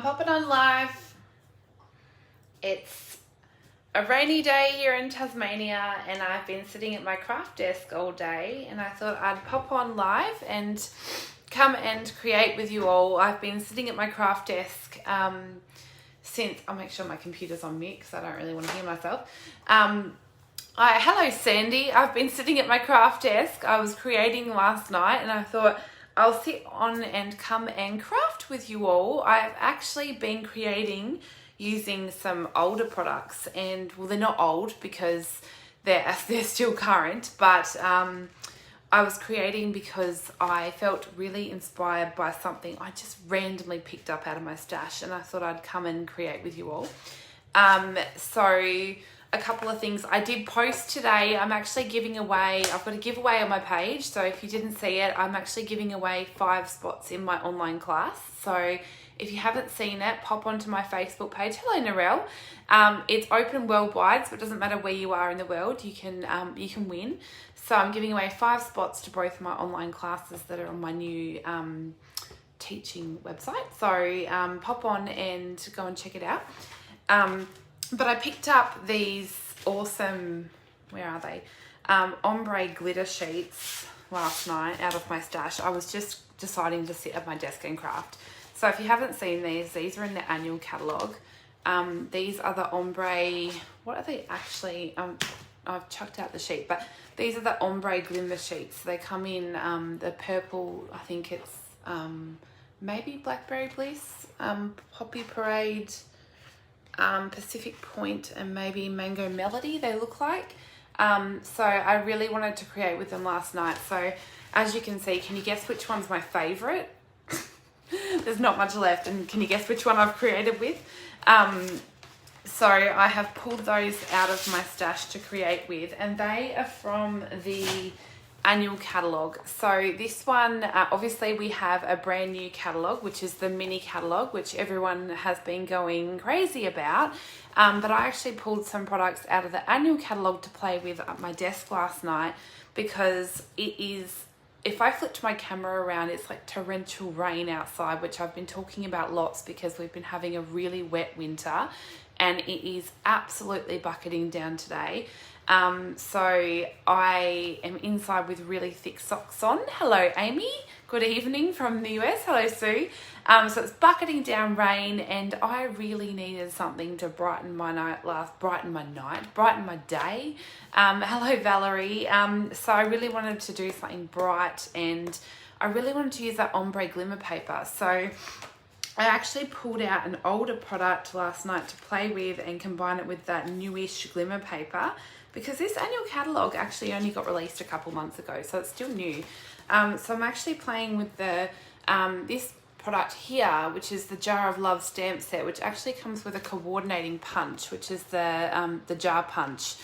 popping on live. It's a rainy day here in Tasmania and I've been sitting at my craft desk all day, and I thought I'd pop on live and come and create with you all. I've been sitting at my craft desk since, I'll make sure my computer's on mute because I don't really want to hear myself. Hello Sandy, I've been sitting at my craft desk. I was creating last night and I thought I'll sit on and come and craft with you all. I've actually been creating using some older products, and well, they're not old because they're still current, but I was creating because I felt really inspired by something I just randomly picked up out of my stash, and I thought I'd come and create with you all. So a couple of things I did post today. I'm actually giving away, I've got a giveaway on my page, so if you didn't see it, I'm actually giving away 5 spots in my online class. So if you haven't seen it, pop onto my Facebook page. Hello Narelle. It's open worldwide, so it doesn't matter where you are in the world, you can win. So I'm giving away 5 spots to both my online classes that are on my new teaching website. So pop on and go and check it out. But I picked up these awesome, where are they? Ombre glitter sheets last night out of my stash. I was just deciding to sit at my desk and craft. So if you haven't seen these are in the annual catalogue. These are the ombre, what are they actually? I've chucked out the sheet, but these are the ombre Glimmer sheets. They come in the purple, I think it's maybe Blackberry Bliss, Poppy Parade, Pacific Point, and maybe Mango Melody, they look like. So I really wanted to create with them last night. So as you can see, can you guess which one's my favourite? There's not much left, and can you guess which one I've created with? So I have pulled those out of my stash to create with, and they are from the annual catalogue. So this one, obviously we have a brand new catalogue, which is the mini catalogue, which everyone has been going crazy about. But I actually pulled some products out of the annual catalogue to play with at my desk last night, because it is, if I flipped my camera around, it's like torrential rain outside, which I've been talking about lots because we've been having a really wet winter, and it is absolutely bucketing down today. So I am inside with really thick socks on. Hello Amy, good evening from the US. Hello Sue. So it's bucketing down rain, and I really needed something to brighten my day. Hello Valerie. So I really wanted to do something bright, and I really wanted to use that ombre glimmer paper. So I actually pulled out an older product last night to play with and combine it with that newish glimmer paper, because this annual catalogue actually only got released a couple months ago, so it's still new. So I'm actually playing with the this product here, which is the Jar of Love stamp set, which actually comes with a coordinating punch, which is the jar punch.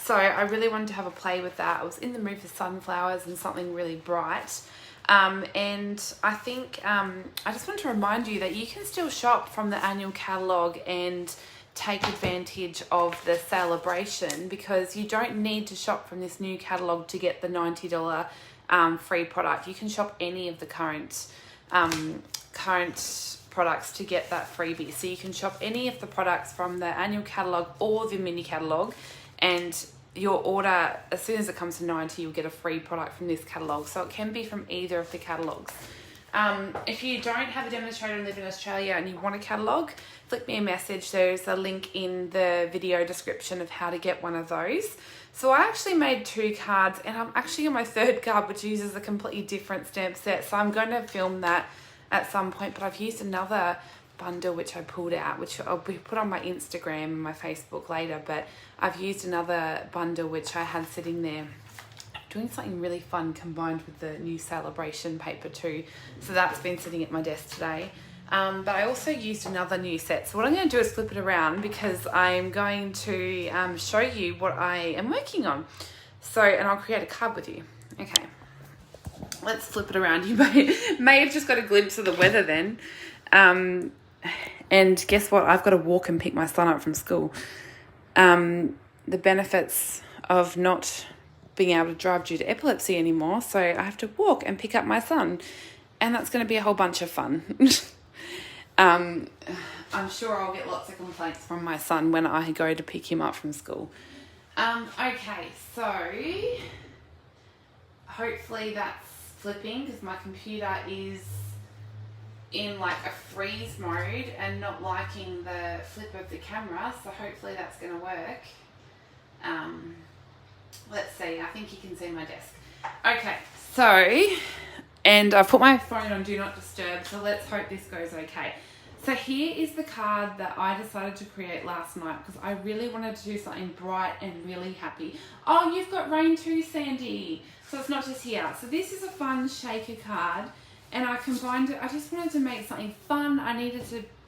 So I really wanted to have a play with that. I was in the mood for sunflowers and something really bright. And I think I just want to remind you that you can still shop from the annual catalogue and take advantage of the celebration, because you don't need to shop from this new catalogue to get the $90 free product. You can shop any of the current products to get that freebie. So you can shop any of the products from the annual catalogue or the mini catalogue, and your order, as soon as it comes to 90, you'll get a free product from this catalogue. So it can be from either of the catalogues. If you don't have a demonstrator and live in Australia and you want a catalogue, flick me a message. There's a link in the video description of how to get one of those. So I actually made 2 cards, and I'm actually on my 3rd card, which uses a completely different stamp set. So I'm going to film that at some point, but I've used another bundle which I pulled out, which I'll be put on my Instagram and my Facebook later, but I've used another bundle which I had sitting there, doing something really fun combined with the new celebration paper too. So that's been sitting at my desk today. But I also used another new set. So what I'm going to do is flip it around, because I'm going to show you what I am working on. So, and I'll create a card with you. Okay, let's flip it around. You may have just got a glimpse of the weather then. And guess what? I've got to walk and pick my son up from school. The benefits of not being able to drive due to epilepsy anymore. So I have to walk and pick up my son. And that's going to be a whole bunch of fun. I'm sure I'll get lots of complaints from my son when I go to pick him up from school. Okay, so hopefully that's flipping because my computer is in like a freeze mode and not liking the flip of the camera, so hopefully that's going to work. Let's see, I think you can see my desk. Okay, so, and I've put my phone on Do Not Disturb, so let's hope this goes okay. So here is the card that I decided to create last night because I really wanted to do something bright and really happy. Oh, you've got rain too, Sandy. So it's not just here. So this is a fun shaker card, and I combined it. I just wanted to make something fun. I needed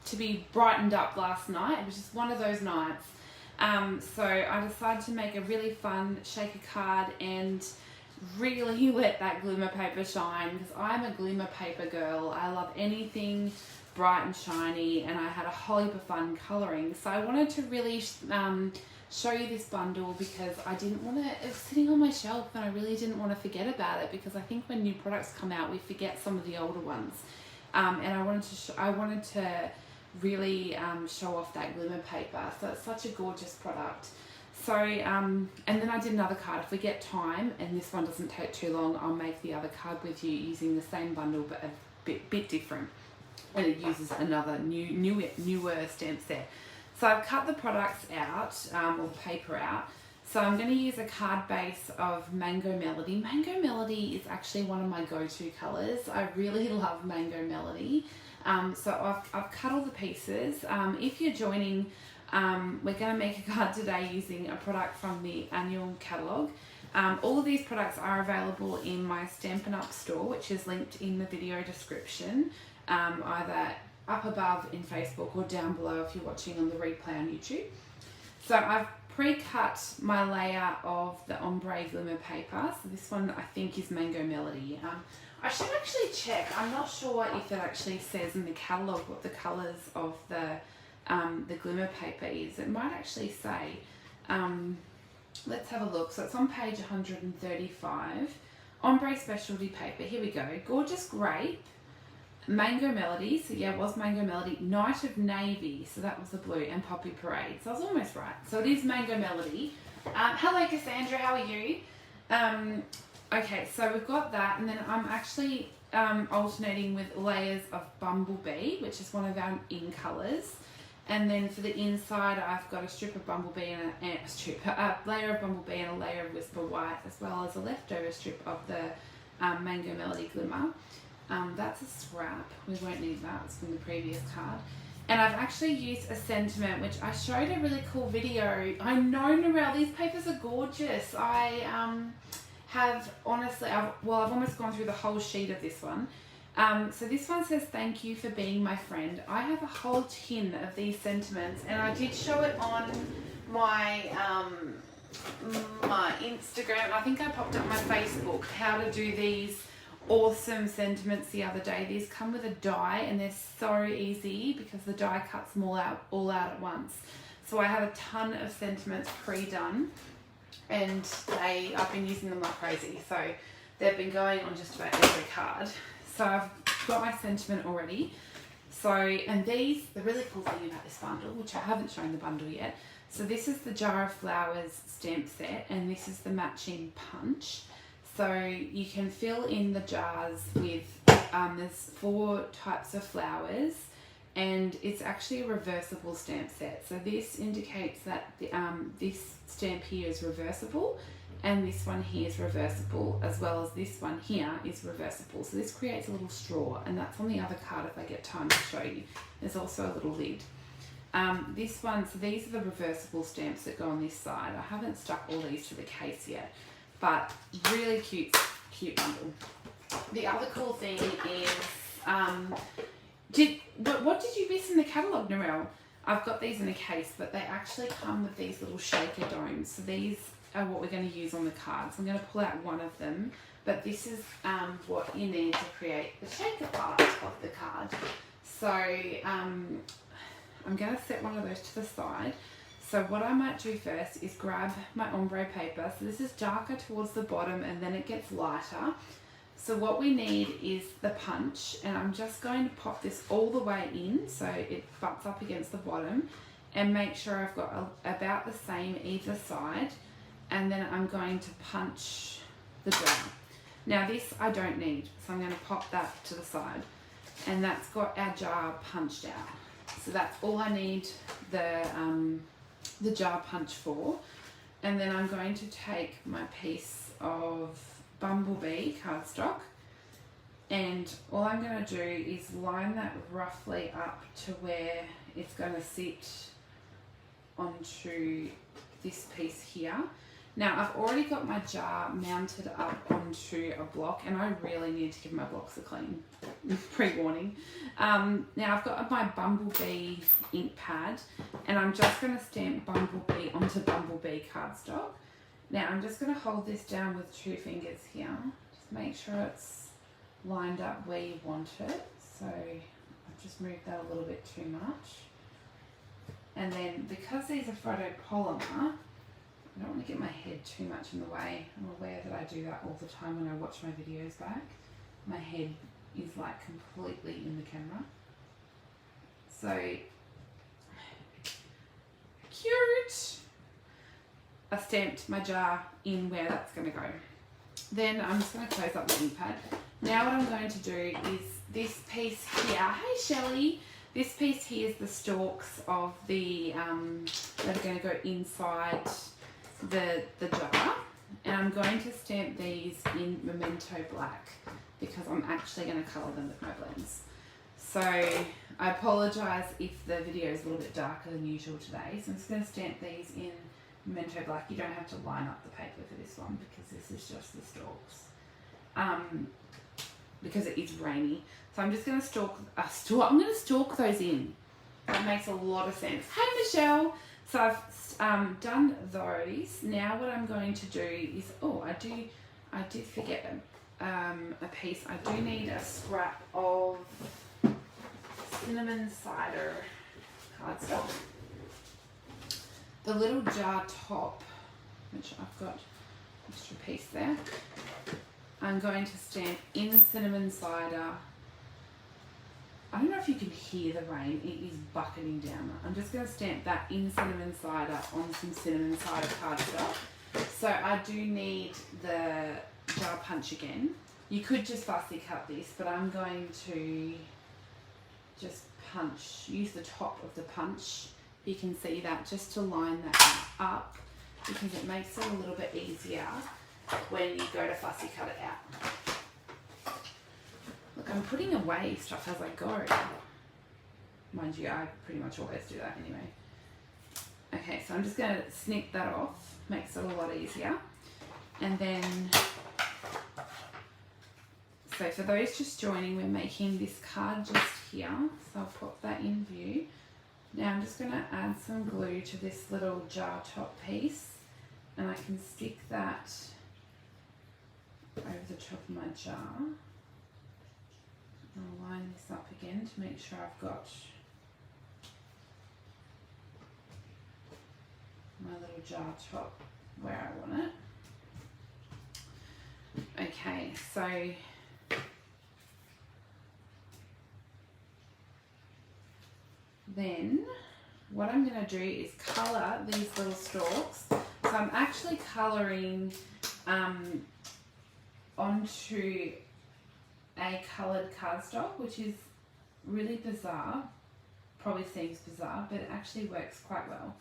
to be brightened up last night. It was just one of those nights. So I decided to make a really fun shaker card and really let that glimmer paper shine because I'm a glimmer paper girl. I love anything bright and shiny, and I had a whole heap of fun colouring. So I wanted to really show you this bundle because I didn't want to, it was sitting on my shelf and I really didn't want to forget about it because I think when new products come out we forget some of the older ones. And I wanted to really show off that glimmer paper. So it's such a gorgeous product. So, and then I did another card. If we get time, and this one doesn't take too long, I'll make the other card with you using the same bundle but a bit different. And it uses another newer stamp set. So I've cut the products out, or the paper out. So I'm going to use a card base of Mango Melody. Mango Melody is actually one of my go-to colours. I really love Mango Melody. So I've cut all the pieces. If you're joining, we're going to make a card today using a product from the annual catalogue. All of these products are available in my Stampin' Up store, which is linked in the video description, either up above in Facebook or down below if you're watching on the replay on YouTube. So I've pre-cut my layer of the Ombre Glimmer paper. So this one I think is Mango Melody. I should actually check. I'm not sure if it actually says in the catalogue what the colours of the glimmer paper is. It might actually say. Let's have a look. So it's on page 135. Ombre Specialty Paper. Here we go. Gorgeous Grape. Mango Melody. So yeah, it was Mango Melody. Night of Navy. So that was the blue. And Poppy Parade. So I was almost right. So it is Mango Melody. Hello Cassandra, how are you? Okay, so we've got that. And then I'm actually alternating with layers of Bumblebee, which is one of our in colours. And then for the inside, I've got a strip of Bumblebee and a layer of Bumblebee and a layer of Whisper White, as well as a leftover strip of the Mango Melody Glimmer. That's a scrap. We won't need that. It's from the previous card. And I've actually used a sentiment, which I showed a really cool video. I know, Narelle, these papers are gorgeous. I have honestly, I've almost gone through the whole sheet of this one. So this one says, thank you for being my friend. I have a whole tin of these sentiments, and I did show it on my my Instagram. I think I popped up my Facebook how to do these awesome sentiments the other day. These come with a die, and they're so easy because the die cuts them all out at once. So I have a ton of sentiments pre-done, and I've been using them like crazy. So they've been going on just about every card. So I've got my sentiment already. So, and these, the really cool thing about this bundle, which I haven't shown the bundle yet. So this is the Jar of Flowers stamp set, and this is the matching punch. So you can fill in the jars with, there's 4 types of flowers, and it's actually a reversible stamp set. So this indicates that this stamp here is reversible, and this one here is reversible, as well as this one here is reversible. So this creates a little straw, and that's on the other card if I get time to show you. There's also a little lid. This one, so these are the reversible stamps that go on this side. I haven't stuck all these to the case yet, but really cute bundle. The other cool thing is, what did you miss in the catalogue, Narelle? I've got these in a case, but they actually come with these little shaker domes. So these are what we're going to use on the cards. I'm going to pull out one of them, but this is what you need to create the shaker part of the card. So I'm going to set one of those to the side. So what I might do first is grab my ombre paper. So this is darker towards the bottom, and then it gets lighter. So what we need is the punch, and I'm just going to pop this all the way in so it butts up against the bottom, and make sure I've got about the same either side, and then I'm going to punch the jar. Now this I don't need, so I'm going to pop that to the side, and that's got our jar punched out. So that's all I need the jar punch for. And then I'm going to take my piece of Bumblebee cardstock, and all I'm going to do is line that roughly up to where it's going to sit onto this piece here. Now I've already got my jar mounted up onto a block, and I really need to give my blocks a clean, pre-warning. Now I've got my Bumblebee ink pad, and I'm just going to stamp Bumblebee onto Bumblebee cardstock. Now I'm just going to hold this down with 2 fingers here, just make sure it's lined up where you want it. So I've just moved that a little bit too much. And then because these are photopolymer, I don't want to get my head too much in the way. I'm aware that I do that all the time when I watch my videos back. My head is like completely in the camera. So, cute! I stamped my jar in where that's going to go. Then I'm just going to close up my ink pad. Now what I'm going to do is this piece here. Hey Shelley! This piece here is the stalks of the, that are going to go inside the jar, and I'm going to stamp these in Memento Black because I'm actually going to colour them with my blends. So I apologise if the video is a little bit darker than usual today, so I'm just going to stamp these in Memento Black. You don't have to line up the paper for this one because this is just the stalks, because it is rainy. So I'm just going to I'm going to stalk those in. That makes a lot of sense. Hey Michelle! So I've done those. Now what I'm going to do is, I did forget a piece. I do need a scrap of cinnamon cider cardstock. The little jar top, which I've got an extra piece there, I'm going to stamp in cinnamon cider. I don't know if you can hear the rain, it is bucketing down. I'm just going to stamp that in cinnamon cider on some cinnamon cider cardstock. So I do need the jar punch again. You could just fussy cut this, but I'm going to just use the top of the punch. You can see that, just to line that up, because it makes it a little bit easier when you go to fussy cut it out. Look, I'm putting away stuff as I go. Mind you, I pretty much always do that anyway. Okay, so I'm just going to snip that off. Makes it a lot easier. And then, so for those just joining, we're making this card just here. So I'll pop that in view. Now I'm just going to add some glue to this little jar top piece. And I can stick that over the top of my jar. I'll line this up again to make sure I've got my little jar top where I want it. Okay, so then what I'm going to do is colour these little stalks. So I'm actually colouring onto a coloured cardstock, which is really bizarre, probably seems bizarre, but it actually works quite well.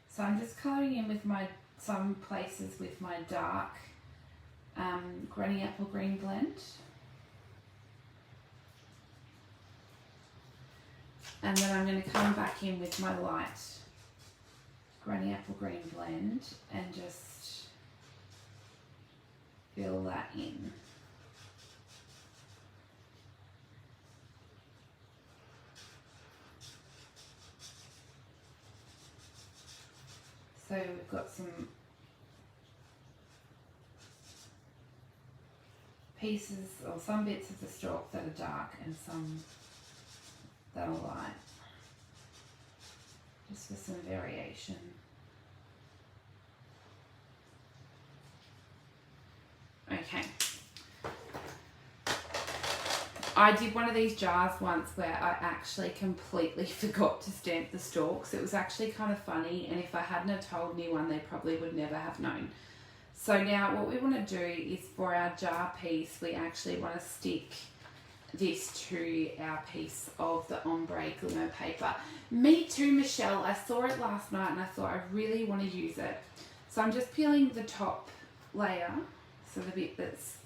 So I'm just colouring in with some places with my dark Granny Apple Green blend. And then I'm going to come back in with my light Granny Apple Green blend and just fill that in. So we've got some pieces or some bits of the stalk that are dark and some that are light, just for some variation. Okay, I did one of these jars once where I actually completely forgot to stamp the stalks. It was actually kind of funny, and if I hadn't have told anyone, they probably would never have known. So now what we want to do is for our jar piece, we actually want to stick this to our piece of the Ombre Glimmer paper. Me too, Michelle. I saw it last night and I thought I really want to use it. So I'm just peeling the top layer, so the bit that's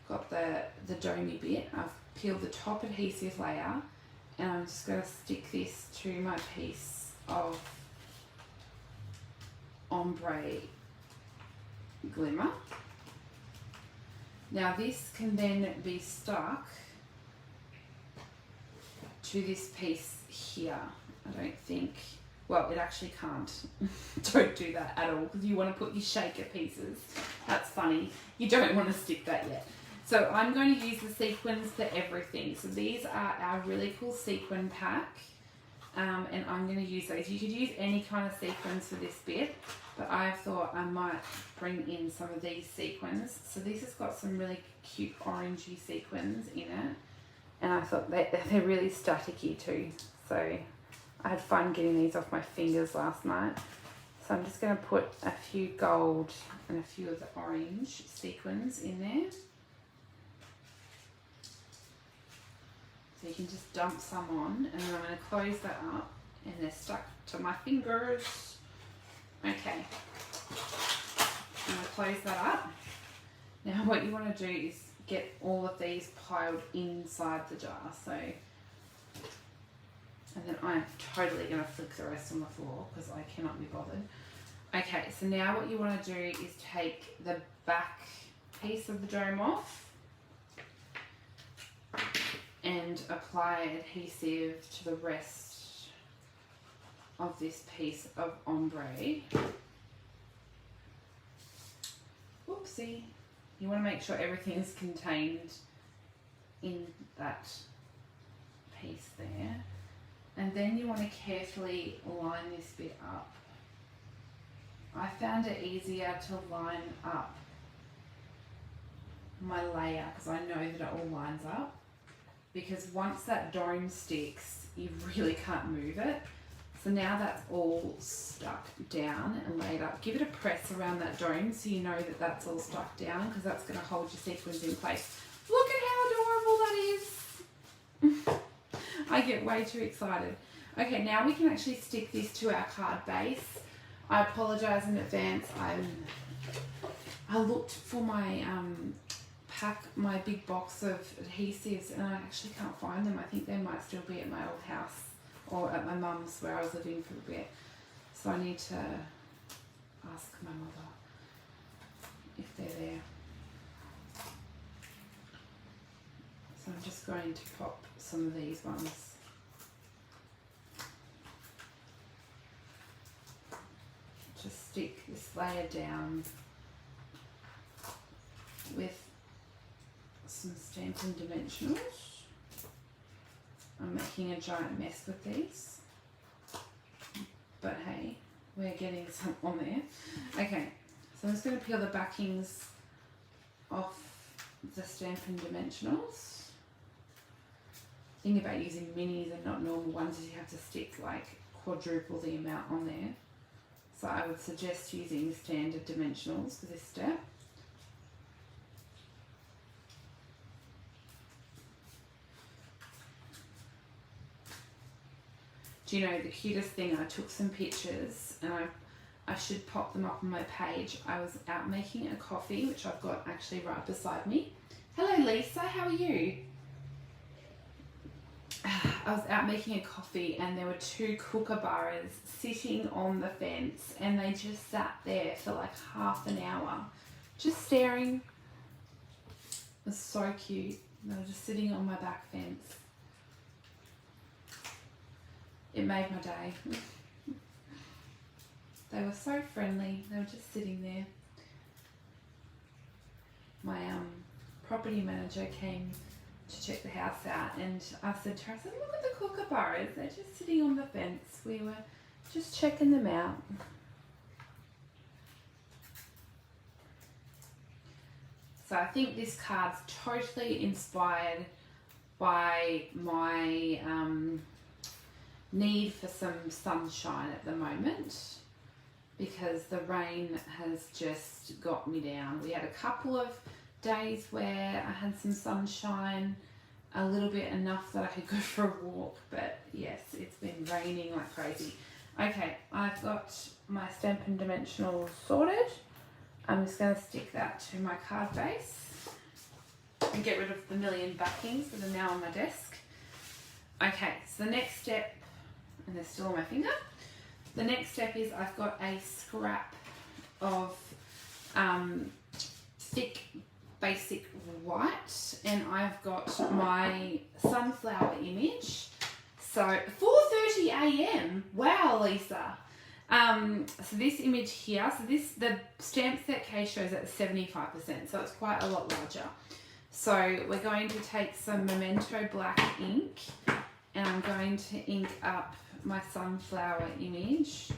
got the domey bit. I've peeled the top adhesive layer, and I'm just going to stick this to my piece of Ombre Glimmer. Now this can then be stuck to this piece here. I don't think, well, it actually can't. Don't do that at all, because you want to put your shaker pieces. That's funny. You don't want to stick that yet. So I'm going to use the sequins for everything. So these are our really cool sequin pack, and I'm going to use those. You could use any kind of sequins for this bit, but I thought I might bring in some of these sequins. So this has got some really cute orangey sequins in it, and I thought they're really staticky too. So I had fun getting these off my fingers last night. So I'm just going to put a few gold and a few of the orange sequins in there. So you can just dump some on, and then I'm going to close that up, and they're stuck to my fingers. Okay, I'm going to close that up. Now what you want to do is get all of these piled inside the jar. So, and then I'm totally going to flick the rest on the floor because I cannot be bothered. Okay, so now what you want to do is take the back piece of the dome off and apply adhesive to the rest of this piece of ombre. Whoopsie. You want to make sure everything is contained in that piece there. And then you want to carefully line this bit up. I found it easier to line up my layer because I know that it all lines up. Because once that dome sticks, you really can't move it. So now that's all stuck down and laid up. Give it a press around that dome so you know that that's all stuck down, because that's going to hold your sequins in place. Look at how adorable that is. I get way too excited. Okay, now we can actually stick this to our card base. I apologise in advance. I looked for my my big box of adhesives, and I actually can't find them. I think they might still be at my old house or at my mum's where I was living for a bit. So I need to ask my mother if they're there. So I'm just going to pop some of these ones. Just stick this layer down with some Stampin' Dimensionals. I'm making a giant mess with these, but hey, we're getting some on there. Okay, so I'm just going to peel the backings off the Stampin' Dimensionals. The thing about using minis and not normal ones is you have to stick like quadruple the amount on there. So I would suggest using standard dimensionals for this step. Do you know the cutest thing? I took some pictures, and I should pop them up on my page. I was out making a coffee, which I've got actually right beside me. Hello Lisa, how are you? I was out making a coffee, and there were two kookaburras sitting on the fence, and they just sat there for like half an hour just staring. It was so cute. They were just sitting on my back fence. It made my day. They were so friendly. They were just sitting there. My property manager came to check the house out, and I said to her, I said, look at the kookaburras. They're just sitting on the fence. We were just checking them out. So I think this card's totally inspired by my need for some sunshine at the moment, because the rain has just got me down. We had a couple of days where I had some sunshine, a little bit, enough that I could go for a walk, but yes, it's been raining like crazy. Okay, I've got my Stampin' Dimensional sorted. I'm just going to stick that to my card base and get rid of the million backings that are now on my desk. Okay, so the next step, and they're still on my finger, the next step is I've got a scrap of thick basic white, and I've got my sunflower image. So 4:30 a.m. Wow, Lisa. So this image here, so the stamp set case shows at 75%, so it's quite a lot larger. So we're going to take some Memento black ink, and I'm going to ink up my sunflower image.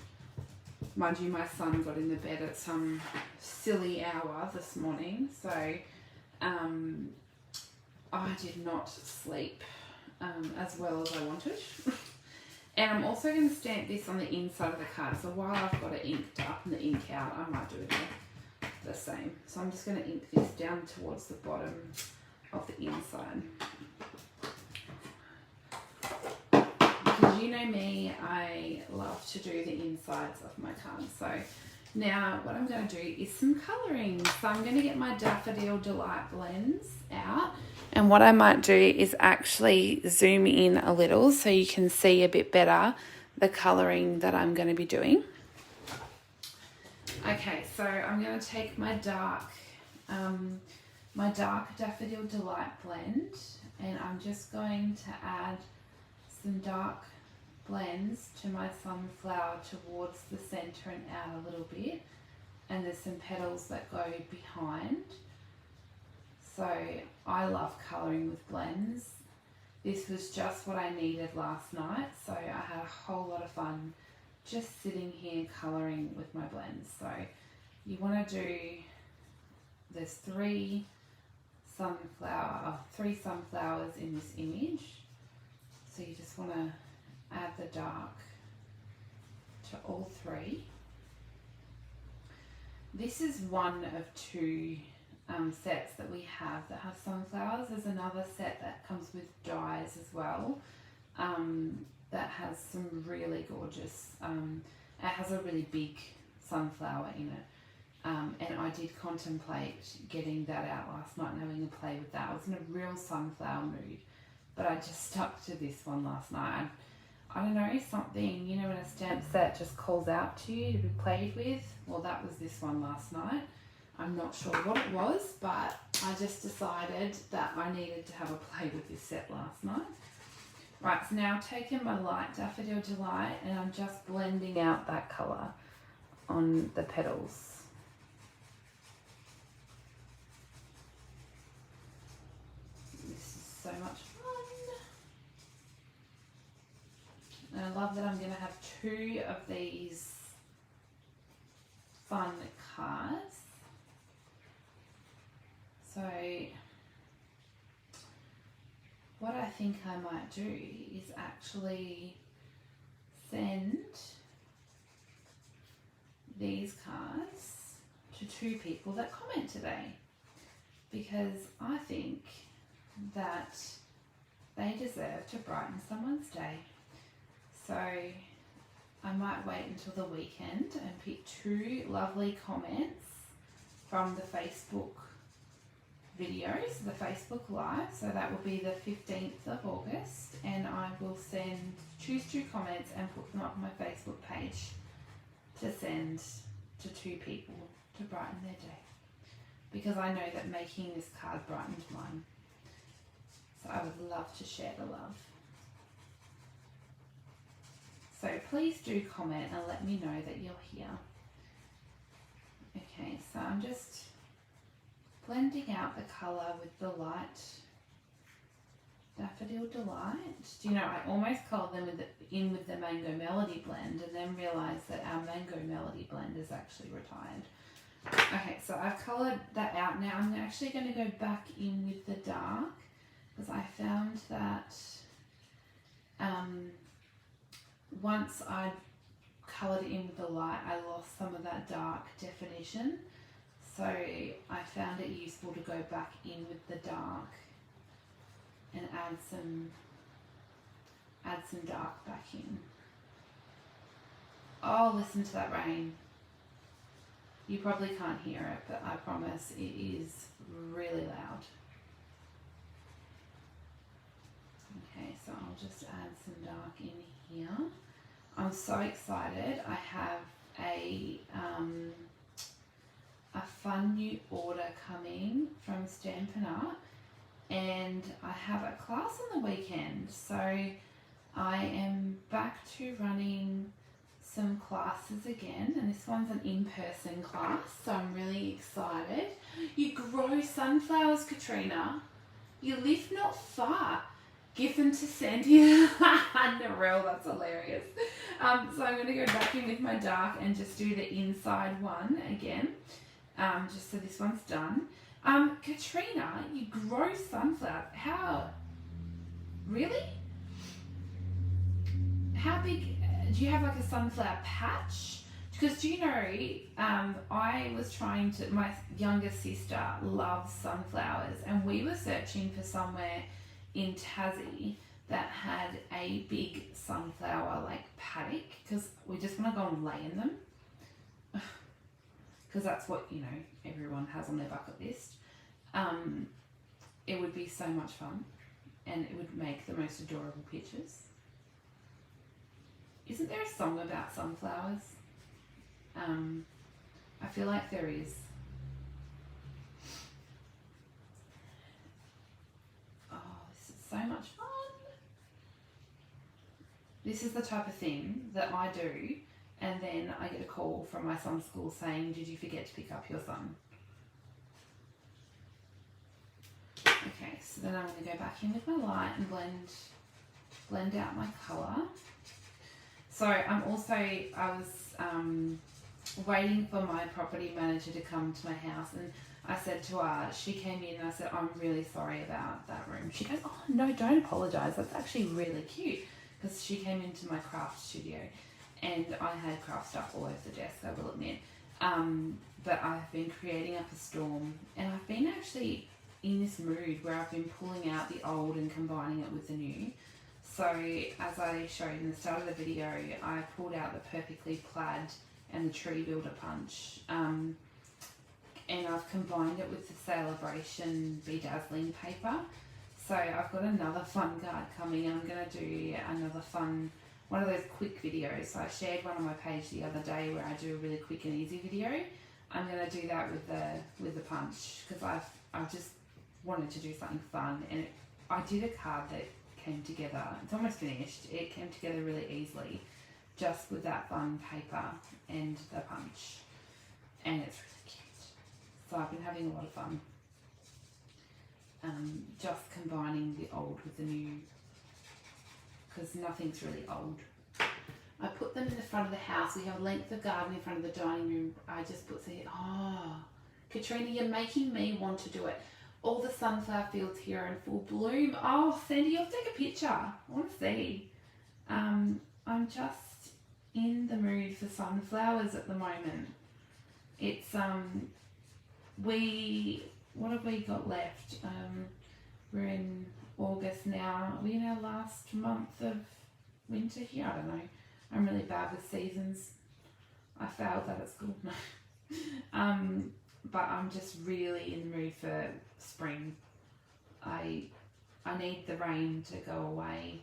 Mind you, my son got in the bed at some silly hour this morning, so I did not sleep as well as I wanted. And I'm also going to stamp this on the inside of the card, so while I've got it inked up and the ink out, I might do it the same. So I'm just going to ink this down towards the bottom of the inside. Because you know me, I love to do the insides of my cards. So now what I'm going to do is some colouring. So I'm going to get my Daffodil Delight blends out. And what I might do is actually zoom in a little so you can see a bit better the colouring that I'm going to be doing. Okay, so I'm going to take my dark Daffodil Delight blend, and I'm just going to add some dark blends to my sunflower towards the centre and out a little bit, and there's some petals that go behind. So I love colouring with blends. This was just what I needed last night, so I had a whole lot of fun just sitting here colouring with my blends. So you want to do, there's three sunflowers in this image. So you just want to add the dark to all three. This is one of two sets that we have that have sunflowers. There's another set that comes with dyes as well, that has some really gorgeous, it has a really big sunflower in it. And I did contemplate getting that out last night and having a play with that. I was in a real sunflower mood, but I just stuck to this one last night. I don't know, something, you know, when a stamp set just calls out to you to be played with. Well, that was this one last night. I'm not sure what it was, but I just decided that I needed to have a play with this set last night. Right, so now I've taken my light Daffodil Delight and I'm just blending out that colour on the petals. This is so much fun. And I love that I'm going to have two of these fun cards. So what I think I might do is actually send these cards to two people that comment today, because I think that they deserve to brighten someone's day. So I might wait until the weekend and pick two lovely comments from the Facebook videos, the Facebook Live, so that will be the 15th of August, and I will choose two comments and put them up on my Facebook page to send to two people to brighten their day, because I know that making this card brightened mine, so I would love to share the love. So please do comment and let me know that you're here. Okay, so I'm just blending out the colour with the light Daffodil Delight. Do you know, I almost colored them with the Mango Melody blend, and then realised that our Mango Melody blend is actually retired. Okay, so I've coloured that out. Now I'm actually going to go back in with the dark, because because I found that once I coloured in with the light, I lost some of that dark definition. So I found it useful to go back in with the dark and add some dark back in. Oh, listen to that rain. You probably can't hear it, but I promise it is really loud. Okay, so I'll just add some dark in here. I'm so excited. I have a fun new order coming from Stampin', and I have a class on the weekend, so I am back to running some classes again, and this one's an in-person class, so I'm really excited. You grow sunflowers, Katrina. You live not far. Give them to Sandy. Narelle, that's hilarious. So I'm going to go back in with my dark and just do the inside one again, just so this one's done. Katrina, you grow sunflowers. How? Really? How big? Do you have like a sunflower patch? Because do you know, I was trying to, my younger sister loves sunflowers, and we were searching for somewhere in Tassie that had a big sunflower like paddock, because we just want to go and lay in them, because that's what, you know, everyone has on their bucket list. It would be so much fun, and it would make the most adorable pictures. Isn't there a song about sunflowers? I feel like there is. Oh, this is so much fun. This is the type of thing that I do, and then I get a call from my son's school saying, did you forget to pick up your son? Okay, so then I'm going to go back in with my light and blend out my colour. So I was waiting for my property manager to come to my house, and I said to her, she came in and I said, I'm really sorry about that room. She goes, oh no, don't apologise, that's actually really cute, because she came into my craft studio and I had craft stuff all over the desk, I will admit. But I've been creating up a storm, and I've been actually in this mood where I've been pulling out the old and combining it with the new. So as I showed in the start of the video, I pulled out the Perfectly Plaid and the Tree Builder Punch, and I've combined it with the Celebration Bedazzling paper. So I've got another fun card coming, and I'm going to do another fun, one of those quick videos. So I shared one on my page the other day where I do a really quick and easy video. I'm going to do that with the punch, because I've just wanted to do something fun, and I did a card that came together. It's almost finished. It came together really easily, just with that fun paper and the punch, and it's really cute. So I've been having a lot of fun, just combining the old with the new, because nothing's really old. I put them in the front of the house. We have a length of garden in front of the dining room. I just put some. Oh, Katrina, you're making me want to do it. All the sunflower fields here are in full bloom. Oh, Sandy, you'll take a picture. I want to see. I'm just in the mood for sunflowers at the moment. It's, what have we got left? We're in August now. Are we in our last month of winter here? I don't know. I'm really bad with seasons. I failed that at school. No. But I'm just really in the mood for spring. I need the rain to go away.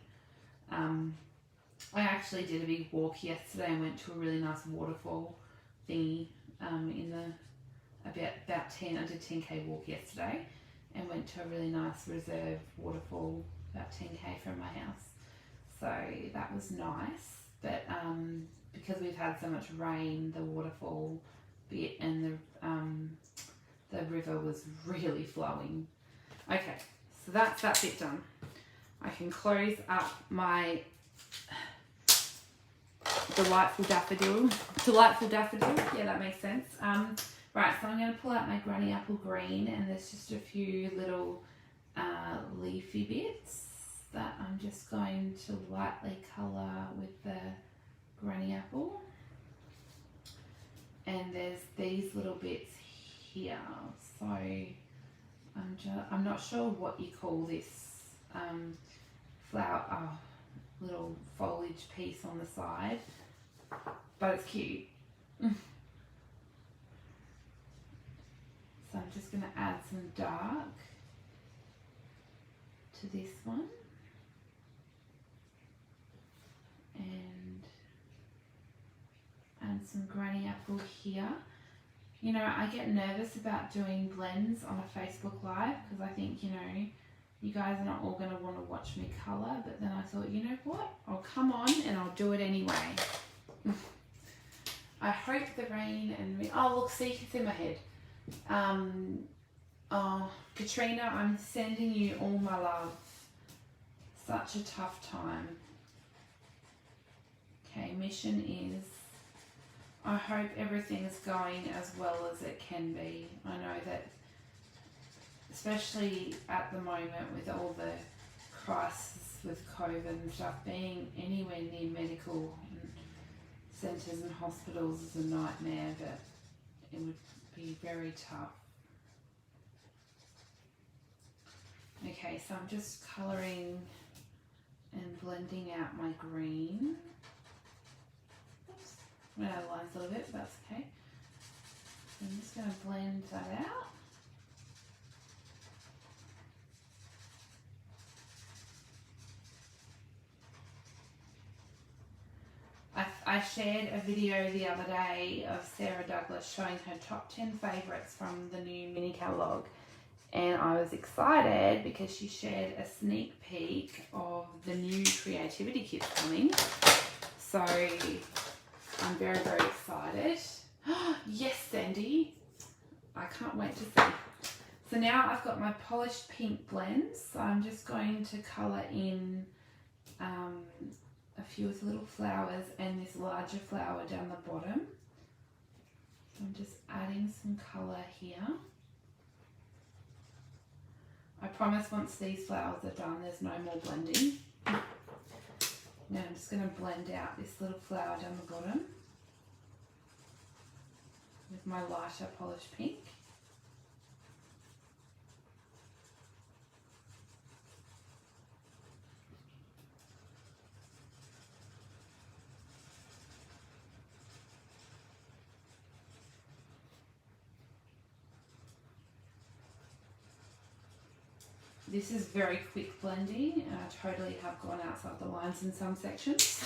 I actually did a big walk yesterday and went to a really nice waterfall thingy in the about 10. I did 10k walk yesterday and went to a really nice reserve waterfall about 10k from my house. So that was nice. But because we've had so much rain, the waterfall bit and the river was really flowing. Okay, so that's that bit done. I can close up my delightful daffodil. Yeah, that makes sense. Right, so I'm going to pull out my Granny Apple Green, and there's just a few little leaf leafy bits that I'm just going to lightly colour with the granny apple. And there's these little bits here, so I'm not sure what you call this flower, little foliage piece on the side, but it's cute. So I'm just going to add some dark to this one, and add some granny apple here. You know, I get nervous about doing blends on a Facebook Live because I think, you know, you guys are not all going to want to watch me colour, but then I thought, you know what, I'll come on and I'll do it anyway. I hope the rain and oh look, see, it's in my head. Oh, Katrina, I'm sending you all my love. Such a tough time. Okay, mission is, I hope everything's going as well as it can be. I know that, especially at the moment with all the crisis with COVID and stuff, being anywhere near medical centres and hospitals is a nightmare, but it would be very tough. Okay, so I'm just colouring and blending out my green. Oops, went out of lines a little bit, but that's okay. So I'm just going to blend that out. I shared a video the other day of Sarah Douglas showing her top 10 favourites from the new mini catalogue, and I was excited because she shared a sneak peek of the new creativity kits coming, so I'm very, very excited. Yes, Sandy, I can't wait to see. So now I've got my polished pink blends, so I'm just going to colour in a few of the little flowers and this larger flower down the bottom. So I'm just adding some colour here. I promise once these flowers are done, there's no more blending. Now I'm just going to blend out this little flower down the bottom with my lighter polished pink. This is very quick blending, and I totally have gone outside the lines in some sections.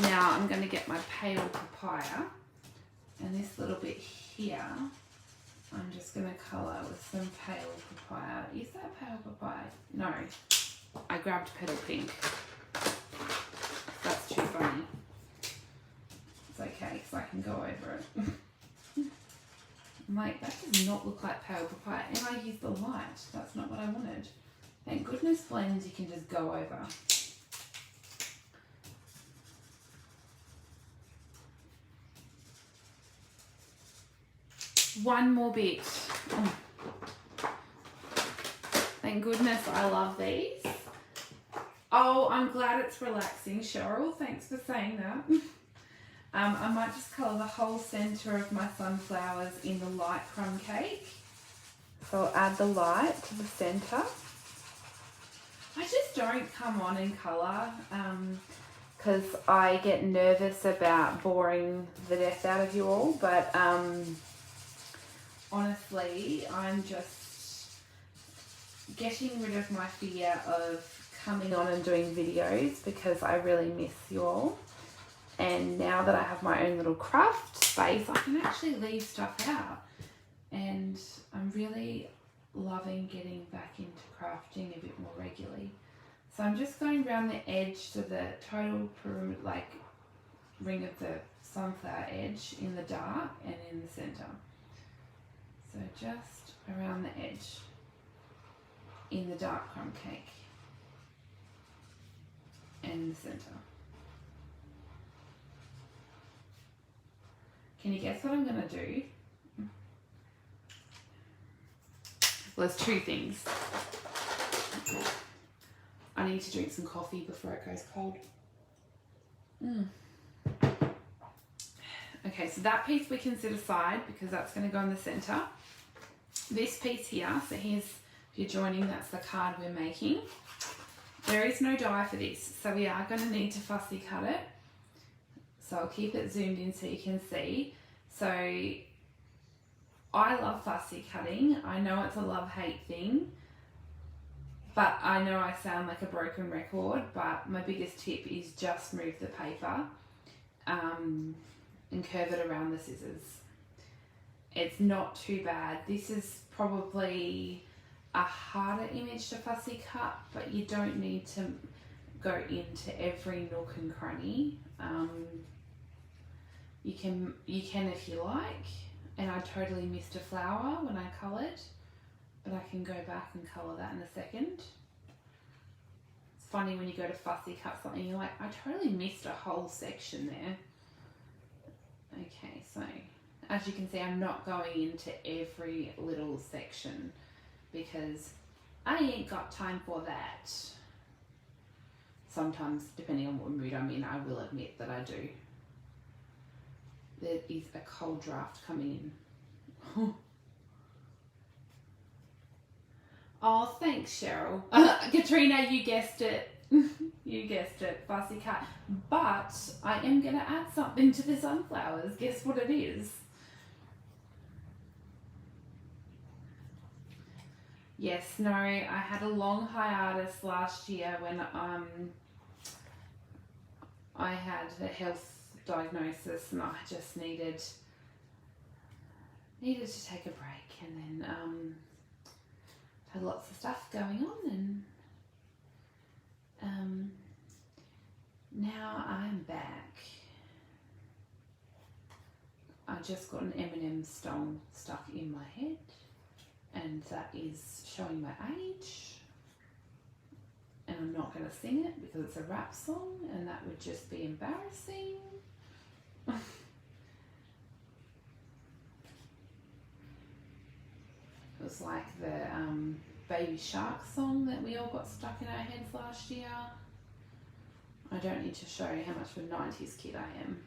Now I'm going to get my pale papaya, and this little bit here, I'm just going to colour with some pale papaya. Is that pale papaya? No, I grabbed petal pink. That's too funny. It's okay, because I can go over it. I'm like, that does not look like pale papaya, and I used the light. That's not what I wanted. Thank goodness blends you can just go over. One more bit. Oh. Thank goodness I love these. Oh, I'm glad it's relaxing, Cheryl. Thanks for saying that. I might just colour the whole centre of my sunflowers in the light crumb cake. So I'll add the light to the centre. I just don't come on and colour because I get nervous about boring the death out of you all. But honestly, I'm just getting rid of my fear of coming on and doing videos because I really miss you all. And now that I have my own little craft space, I can actually leave stuff out. And I'm really loving getting back into crafting a bit more regularly. So I'm just going around the edge to the total pyramid, like ring of the sunflower edge in the dark and in the center. So just around the edge in the dark crumb cake and in the center. Can you guess what I'm going to do? Well, there's two things. I need to drink some coffee before it goes cold. Okay, so that piece we can set aside because that's going to go in the center. This piece here, so here's, if you're joining, that's the card we're making. There is no die for this, so we are going to need to fussy cut it. So I'll keep it zoomed in so you can see. So I love fussy cutting. I know it's a love-hate thing, but I know I sound like a broken record, but my biggest tip is just move the paper and curve it around the scissors. It's not too bad. This is probably a harder image to fussy cut, but you don't need to go into every nook and cranny. You can if you like, and I totally missed a flower when I coloured, but I can go back and colour that in a second. It's funny when you go to fussy cut something, you're like, I totally missed a whole section there. Okay, so as you can see, I'm not going into every little section because I ain't got time for that. Sometimes, depending on what mood I'm in, I will admit that I do. There is a cold draft coming in. Oh, thanks, Cheryl. Katrina, you guessed it. You guessed it, fussy cut. But I am going to add something to the sunflowers. Guess what it is? Yes, no, I had a long hiatus last year when I had a health diagnosis and I just needed to take a break, and then had lots of stuff going on, and now I'm back. I just got an M&M stone stuck in my head, and that is showing my age, and I'm not going to sing it because it's a rap song and that would just be embarrassing. It was like the Baby Shark song that we all got stuck in our heads last year. I don't need to show how much of a 90s kid I am.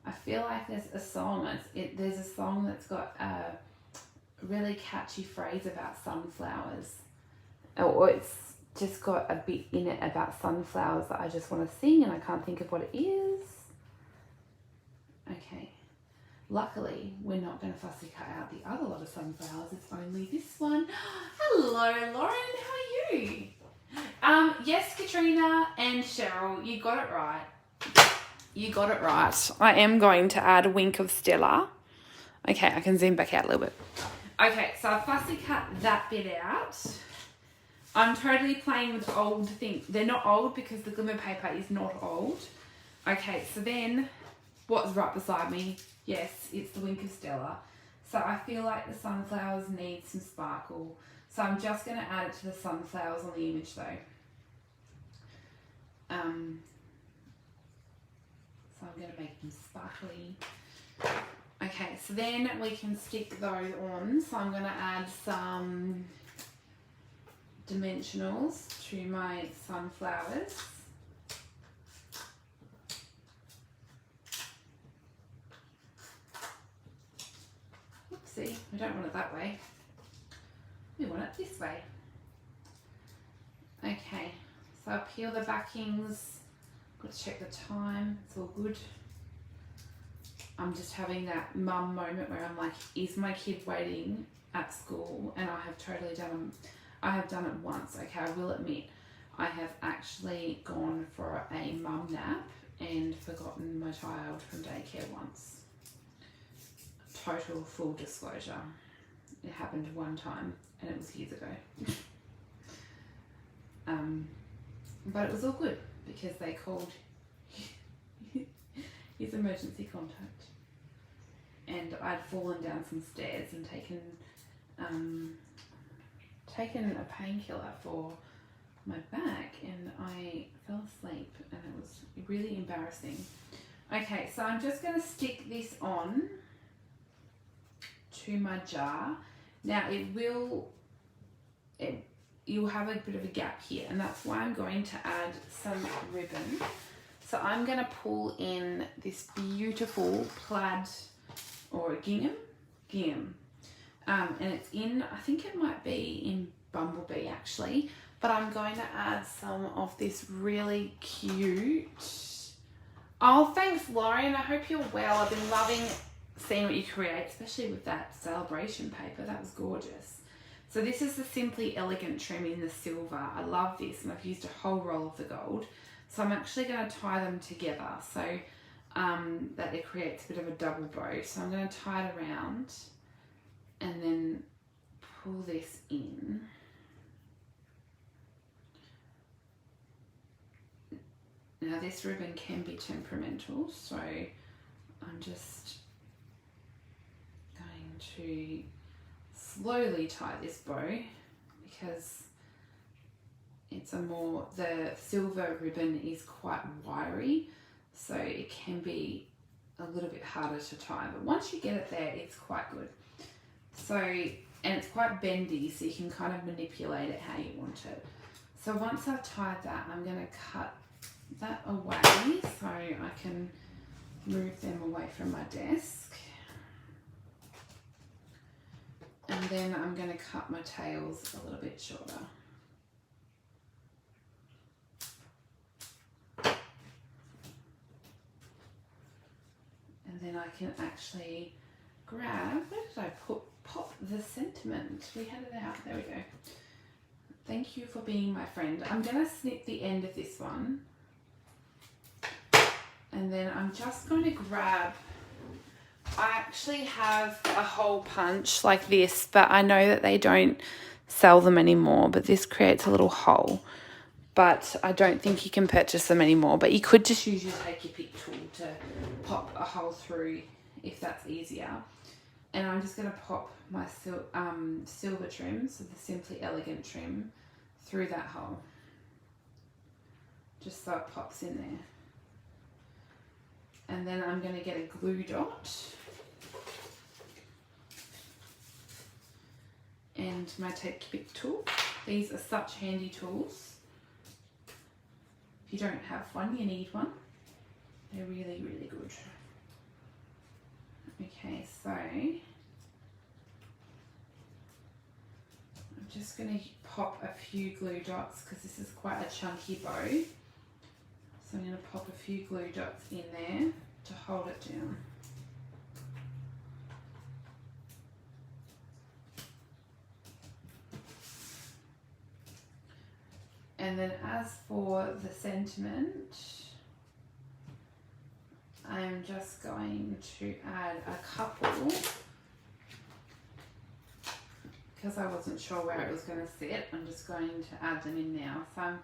I feel like there's a song, there's a song that's got a really catchy phrase about sunflowers. Or it's just got a bit in it about sunflowers that I just want to sing and I can't think of what it is. Okay. Luckily, we're not going to fussy cut out the other lot of sunflowers. It's only this one. Hello, Lauren. How are you? Yes, Katrina and Cheryl, you got it right. You got it right. I am going to add a wink of Stella. Okay, I can zoom back out a little bit. Okay, so I fussy cut that bit out. I'm totally playing with old things. They're not old because the Glimmer paper is not old. Okay, so then what's right beside me? Yes, it's the wink of Stella. So I feel like the sunflowers need some sparkle. So I'm just going to add it to the sunflowers on the image though. So I'm going to make them sparkly. Okay, so then we can stick those on. So I'm going to add some dimensionals to my sunflowers. Oopsie, we don't want it that way. We want it this way. Okay, so I peel the backings. Got to check the time, it's all good. I'm just having that mum moment where I'm like, is my kid waiting at school? And I have totally done it once. Okay, I will admit, I have actually gone for a mum nap and forgotten my child from daycare once. Total full disclosure. It happened one time and it was years ago. But it was all good because they called his emergency contact. And I'd fallen down some stairs and taken a painkiller for my back, and I fell asleep and it was really embarrassing. Okay, so I'm just going to stick this on into my jar. Now you'll have a bit of a gap here, and that's why I'm going to add some ribbon. So I'm going to pull in this beautiful plaid or gingham. And it's in, I think it might be in Bumblebee actually, but I'm going to add some of this really cute. Oh, thanks Lauren, I hope you're well. I've been loving seeing what you create, especially with that celebration paper. That was gorgeous. So this is the Simply Elegant trim in the silver. I love this, and I've used a whole roll of the gold. So I'm actually going to tie them together so that it creates a bit of a double bow. So I'm going to tie it around and then pull this in. Now this ribbon can be temperamental, so I'm just going to slowly tie this bow because the silver ribbon is quite wiry, so it can be a little bit harder to tie, but once you get it there, it's quite good. So, and it's quite bendy, so you can kind of manipulate it how you want it. So once I've tied that, I'm going to cut that away so I can move them away from my desk. And then I'm going to cut my tails a little bit shorter. And then I can actually grab, where did I pop the sentiment? We had it out, there we go. Thank you for being my friend. I'm going to snip the end of this one. And then I'm just going to grab, I actually have a hole punch like this, but I know that they don't sell them anymore, but this creates a little hole. But I don't think you can purchase them anymore, but you could just use your take your pick tool to pop a hole through if that's easier. And I'm just going to pop my silver trim, so the Simply Elegant trim, through that hole. Just so it pops in there. And then I'm going to get a glue dot. And my take your pick tool. These are such handy tools. If you don't have one, you need one. They're really, really good. Okay, so I'm just going to pop a few glue dots because this is quite a chunky bow. So I'm going to pop a few glue dots in there to hold it down. And then as for the sentiment, I'm just going to add a couple because I wasn't sure where it was going to sit. I'm just going to add them in now. So I'm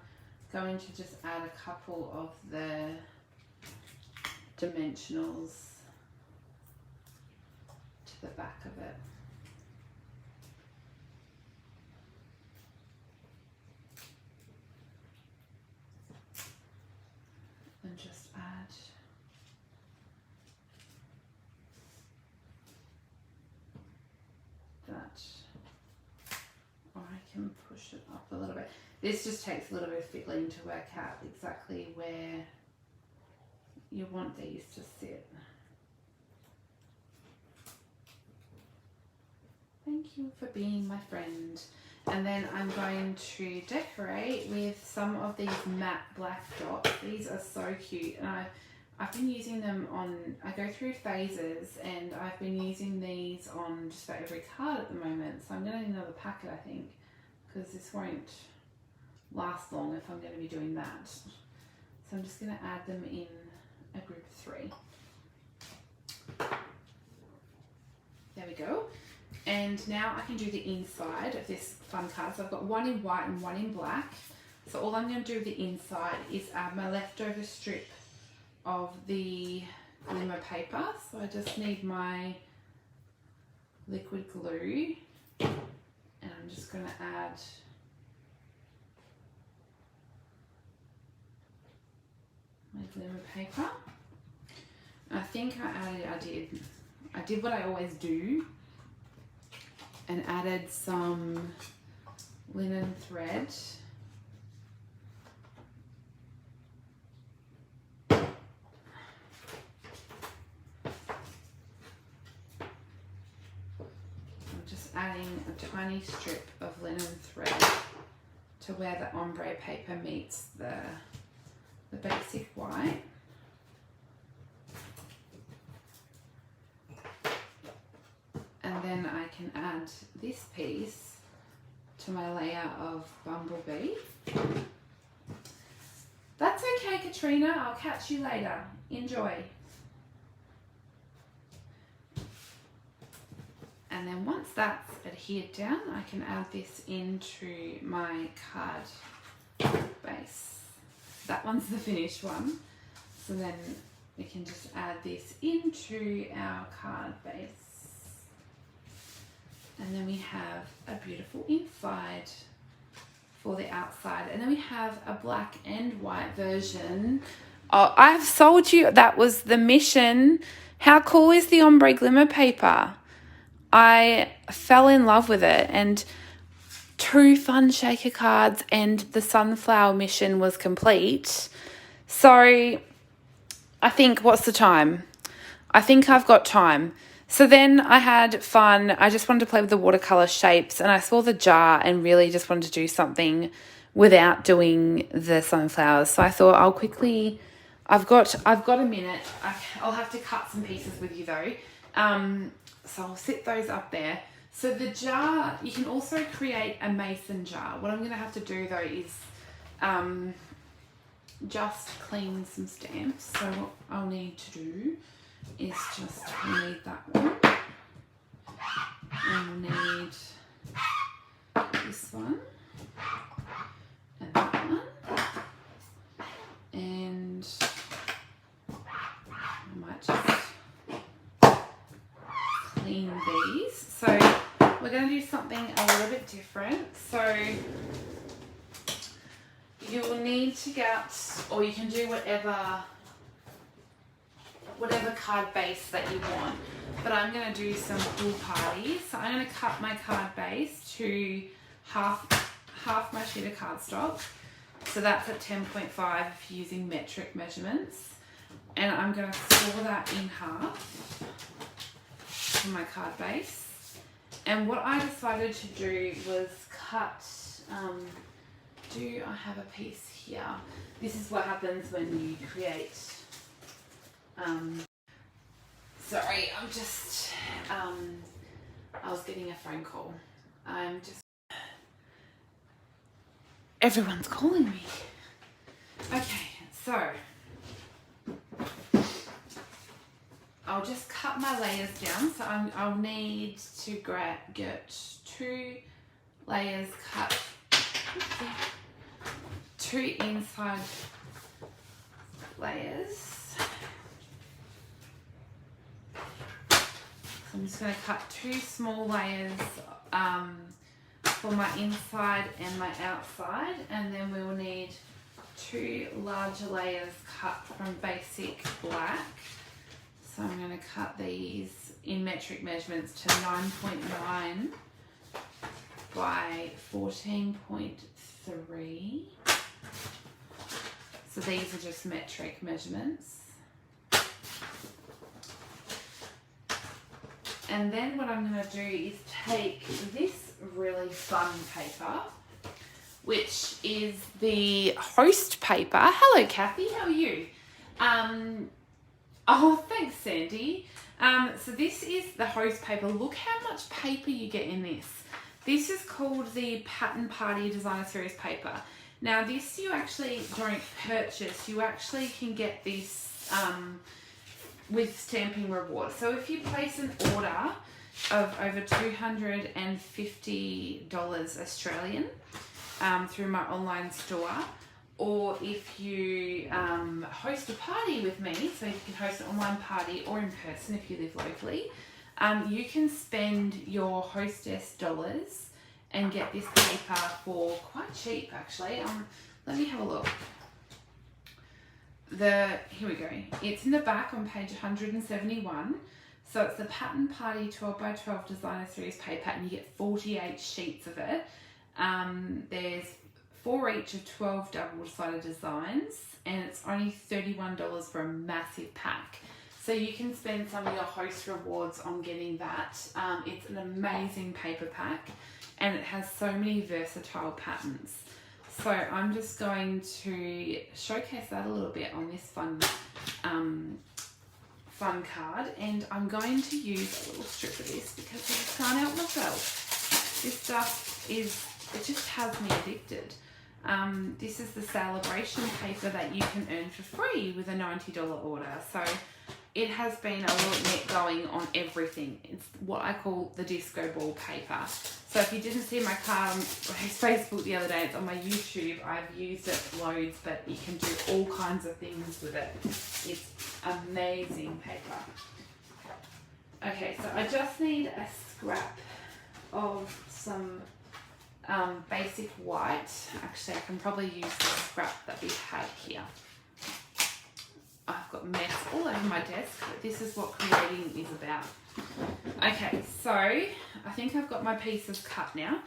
going to just add a couple of the dimensionals to the back of it. And just add that, or I can push it up a little bit. This just takes a little bit of fiddling to work out exactly where you want these to sit. Thank you for being my friend. And then I'm going to decorate with some of these matte black dots. These are so cute, and I've been using them on, I go through phases, and I've been using these on just about every card at the moment. So I'm going to need another packet, I think, because this won't last long if I'm going to be doing that. So I'm just going to add them in a group of 3. There we go. And now I can do the inside of this fun card. So I've got one in white and one in black. So all I'm going to do with the inside is add my leftover strip of the Glimmer paper. So I just need my liquid glue, and I'm just going to add my Glimmer paper. I think I did what I always do. and added some linen thread. Adding a tiny strip of linen thread to where the ombre paper meets the basic white. And then I can add this piece to my layer of bumblebee. That's okay, Katrina. I'll catch you later. Enjoy. And then once that's adhered down, I can add this into my card base. That one's the finished one. So then we can just add this into our card base. And then we have a beautiful inside for the outside. And then we have a black and white version. Oh, I've sold you. That was the mission. How cool is the ombre glimmer paper? I fell in love with it, and 2 fun shaker cards and the sunflower mission was complete. So I think, what's the time? I think I've got time. So then I had fun. I just wanted to play with the watercolor shapes, and I saw the jar and really just wanted to do something without doing the sunflowers. So I thought I'll quickly, I've got a minute. I'll have to cut some pieces with you though. So I'll sit those up there. So the jar, you can also create a mason jar. What I'm going to have to do though is just clean some stamps. So what I'll need to do is just need that one. I'll need this one and that one. And I might just clean these. So we're going to do something a little bit different. So you will need to get, or you can do whatever card base that you want. But I'm going to do some pool parties. So I'm going to cut my card base to half my sheet of cardstock. So that's at 10.5 if you're using metric measurements. And I'm going to saw that in half for my card base. And what I decided to do was cut, do I have a piece here? This is what happens when you create, sorry, I'm just, I was getting a phone call. Everyone's calling me. Okay, so I'll just cut my layers down. So I'll need to get 2 layers cut, 2 inside layers. So I'm just going to cut 2 small layers for my inside and my outside, and then we will need 2 larger layers cut from basic black. So I'm going to cut these in metric measurements to 9.9 by 14.3. So these are just metric measurements. And then what I'm going to do is take this really fun paper, which is the host paper. Hello, Kathy. How are you? Oh, thanks, Sandy. So this is the host paper. Look how much paper you get in this. This is called the Pattern Party Designer Series paper. Now, this you actually don't purchase. You actually can get this with Stampin' Rewards. So if you place an order of over $250 Australian through my online store, or if you host a party with me, so you can host an online party or in person if you live locally, you can spend your hostess dollars and get this paper for quite cheap actually. Let me have a look. Here we go. It's in the back on page 171. So it's the Pattern Party 12x12 Designer Series paper, and you get 48 sheets of it. There's 4 each of 12 double-sided designs, and it's only $31 for a massive pack. So you can spend some of your host rewards on getting that. It's an amazing paper pack, and it has so many versatile patterns. So I'm just going to showcase that a little bit on this fun card, and I'm going to use a little strip of this because I just can't help myself. This stuff it just has me addicted. This is the celebration paper that you can earn for free with a $90 order. So it has been a little net going on everything. It's what I call the disco ball paper. So if you didn't see my card on Facebook the other day, it's on my YouTube. I've used it loads, but you can do all kinds of things with it. It's amazing paper. Okay, so I just need a scrap of some basic white. Actually, I can probably use the scrap that we had here. I've got mess all over my desk, but this is what creating is about. Okay, so I think I've got my pieces cut now.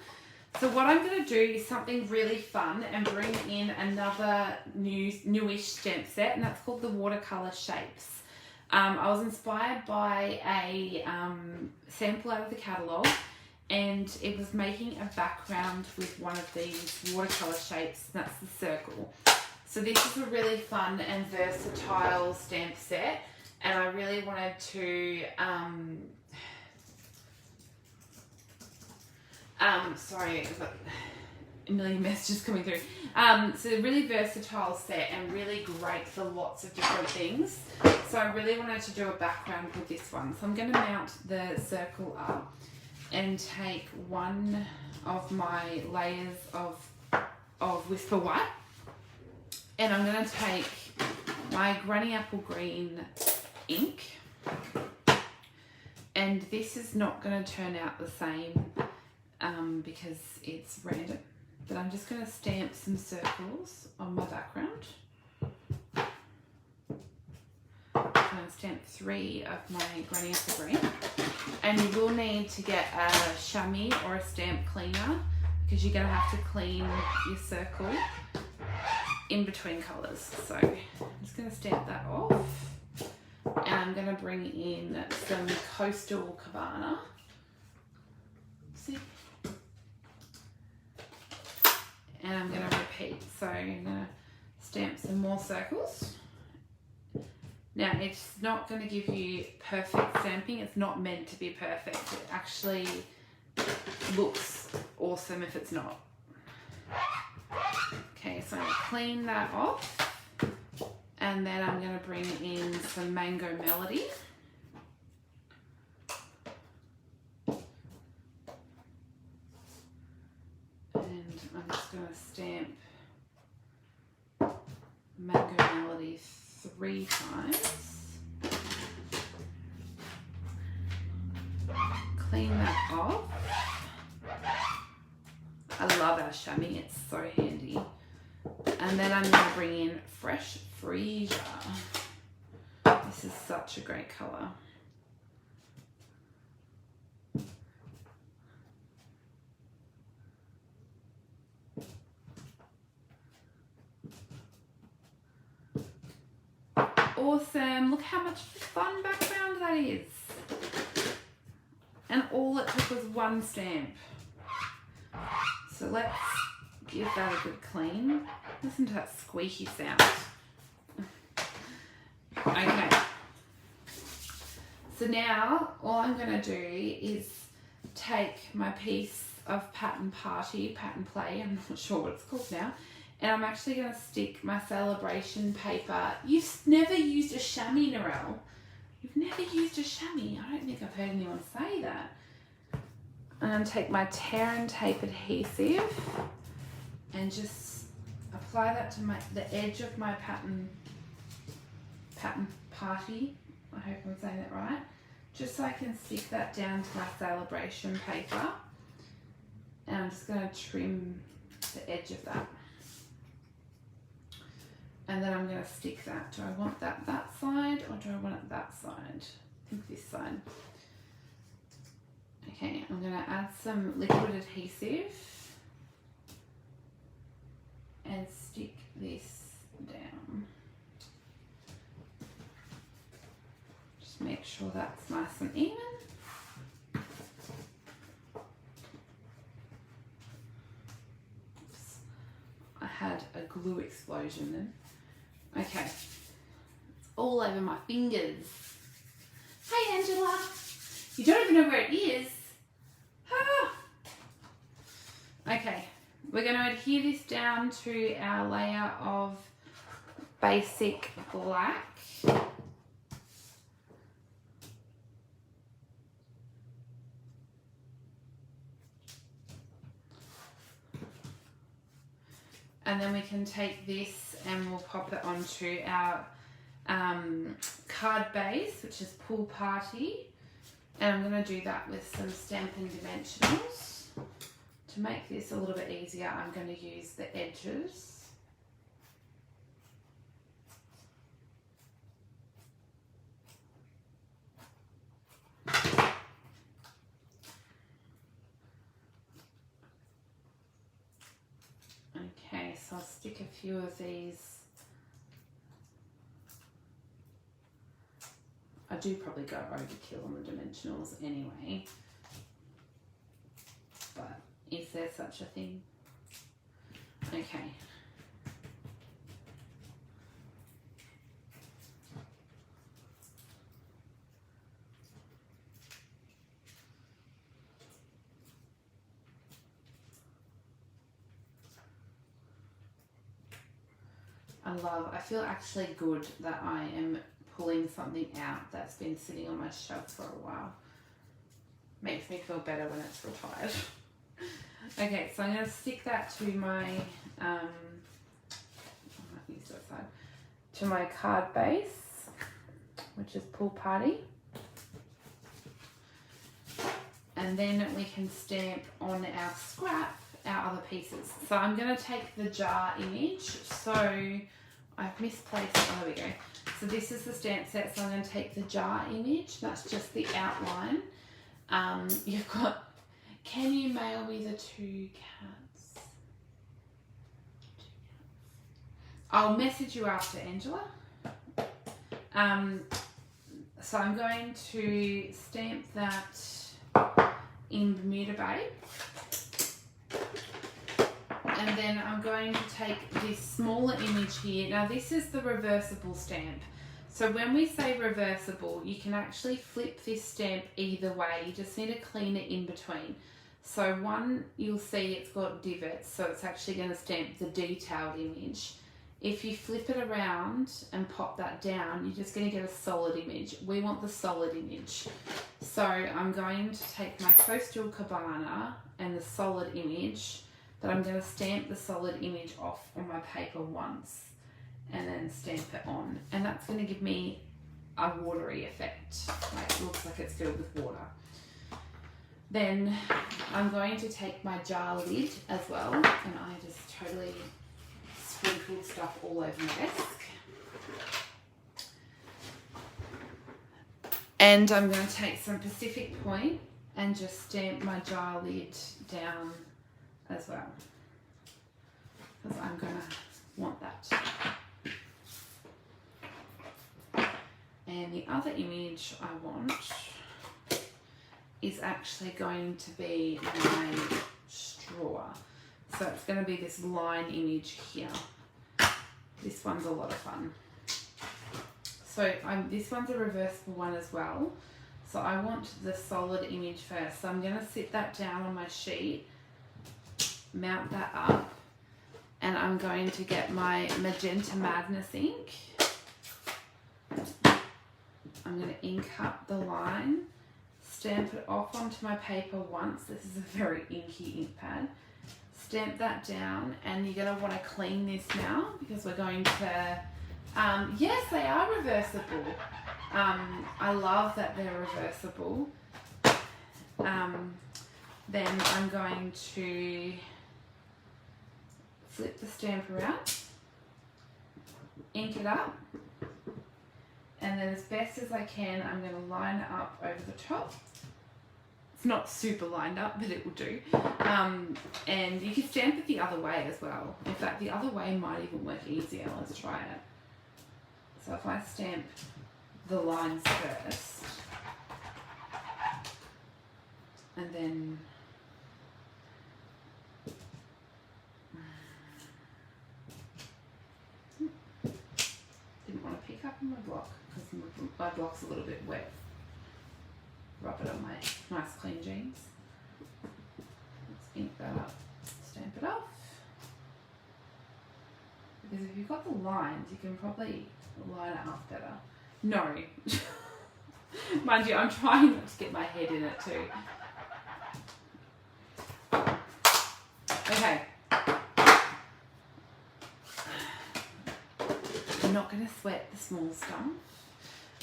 So what I'm going to do is something really fun and bring in another newish stamp set, and that's called the Watercolor Shapes. I was inspired by a sample out of the catalogue, and it was making a background with one of these watercolor shapes, and that's the circle. So this is a really fun and versatile stamp set, and I really wanted to sorry, I've got a million messages coming through. So a really versatile set and really great for lots of different things. So I really wanted to do a background with this one. So I'm going to mount the circle up and take one of my layers of Whisper White, and I'm going to take my Granny Apple Green ink, and this is not going to turn out the same because it's random, but I'm just going to stamp some circles on my background. I'm going to stamp 3 of my Granny Apple Green, and you will need to get a chamois or a stamp cleaner because you're going to have to clean your circle in between colours. So I'm just going to stamp that off, and I'm going to bring in some Coastal Cabana. See? And I'm going to repeat. So I'm going to stamp some more circles. Now, it's not going to give you perfect stamping. It's not meant to be perfect. It actually looks awesome if it's not. Okay, so I'm going to clean that off, and then I'm going to bring in some Mango Melody. And I'm just going to stamp Mango Melody 3 times. Clean that off. I love our chamois, it's so handy. And then I'm going to bring in Fresh Freesia. This is such a great colour. Awesome, look how much fun background that is. And all it took was one stamp. So let's give that a good clean. Listen to that squeaky sound. Okay. So now all I'm going to do is take my piece of Pattern Play, I'm not sure what it's called now, and I'm actually going to stick my celebration paper. You've never used a chamois, Narelle. You've never used a chamois. I don't think I've heard anyone say that. I'm going to take my tear and tape adhesive and just apply that to the edge of my Pattern Party. I hope I'm saying that right. Just so I can stick that down to my celebration paper. And I'm just going to trim the edge of that. And then I'm going to stick that. Do I want that side or do I want it that side? I think this side. Okay, I'm going to add some liquid adhesive and stick this down. Just make sure that's nice and even. Oops. I had a glue explosion then. Okay, it's all over my fingers. Hey Angela, you don't even know where it is. Ah. Okay, we're going to adhere this down to our layer of basic black. And then we can take this and we'll pop it onto our card base, which is Pool Party. And I'm going to do that with some Stampin' Dimensionals. To make this a little bit easier, I'm going to use the edges. Okay, so I'll stick a few of these. I do probably go overkill on the dimensionals anyway, but is there such a thing? Okay. I feel actually good that I am pulling something out that's been sitting on my shelf for a while. Makes me feel better when it's retired. Okay, so I'm going to stick that to my, I might use that side, to my card base, which is Pool Party. And then we can stamp on our scrap our other pieces. So I'm going to take the jar image. So I've misplaced, oh there we go. So this is the stamp set, so I'm going to take the jar image. That's just the outline. You've got, can you mail me the two cats? I'll message you after, Angela. So I'm going to stamp that in Bermuda Bay. And then I'm going to take this smaller image here. Now this is the reversible stamp. So when we say reversible, you can actually flip this stamp either way. You just need to clean it in between. So one, you'll see it's got divots, so it's actually going to stamp the detailed image. If you flip it around and pop that down, you're just going to get a solid image. We want the solid image. So I'm going to take my Coastal Cabana and the solid image, but I'm going to stamp the solid image off on my paper once and then stamp it on. And that's going to give me a watery effect. Like, it looks like it's filled with water. Then I'm going to take my jar lid as well, and I just totally sprinkled stuff all over my desk. And I'm going to take some Pacific Point and just stamp my jar lid down as well, because I'm going to want that. And the other image I want is actually going to be my straw. So it's going to be this line image here. This one's a lot of fun. So this one's a reversible one as well. So I want the solid image first. So I'm going to sit that down on my sheet, mount that up, and I'm going to get my Magenta Madness ink. I'm going to ink up the line, stamp it off onto my paper once. This is a very inky ink pad. Stamp that down, and you're going to want to clean this now because we're going to, yes, they are reversible. I love that they're reversible. Then I'm going to flip the stamp around, ink it up, And then as best as I can, I'm going to line it up over the top. It's not super lined up, but it will do. And you can stamp it the other way as well. In fact, the other way might even work easier. Let's try it. So if I stamp the lines first, and then didn't want to pick up on my block because my block's a little bit wet. Rub it on my nice clean jeans. Let's ink that up, stamp it off. Because if you've got the lines, you can probably line it up better. No. Mind you, I'm trying not to get my head in it too. Okay. I'm not going to sweat the small stuff.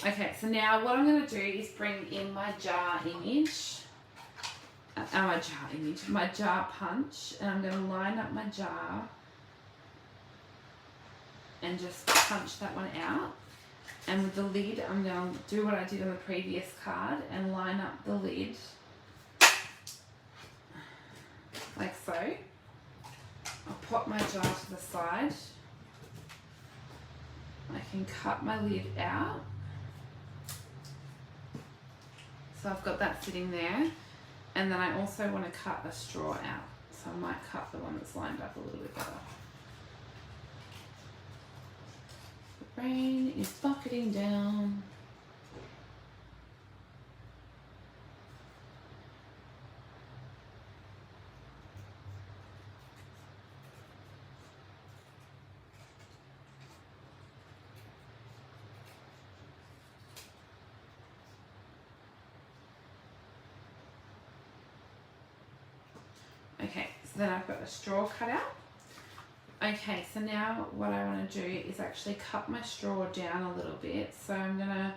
Okay, so now what I'm going to do is bring in my jar image. My jar punch. And I'm going to line up my jar and just punch that one out. And with the lid, I'm going to do what I did on the previous card and line up the lid like so. I'll pop my jar to the side. I can cut my lid out. So I've got that sitting there. And then I also want to cut a straw out. So I might cut the one that's lined up a little bit better. The rain is bucketing down. Okay, so then I've got the straw cut out. Okay, so now what I want to do is actually cut my straw down a little bit. So I'm going to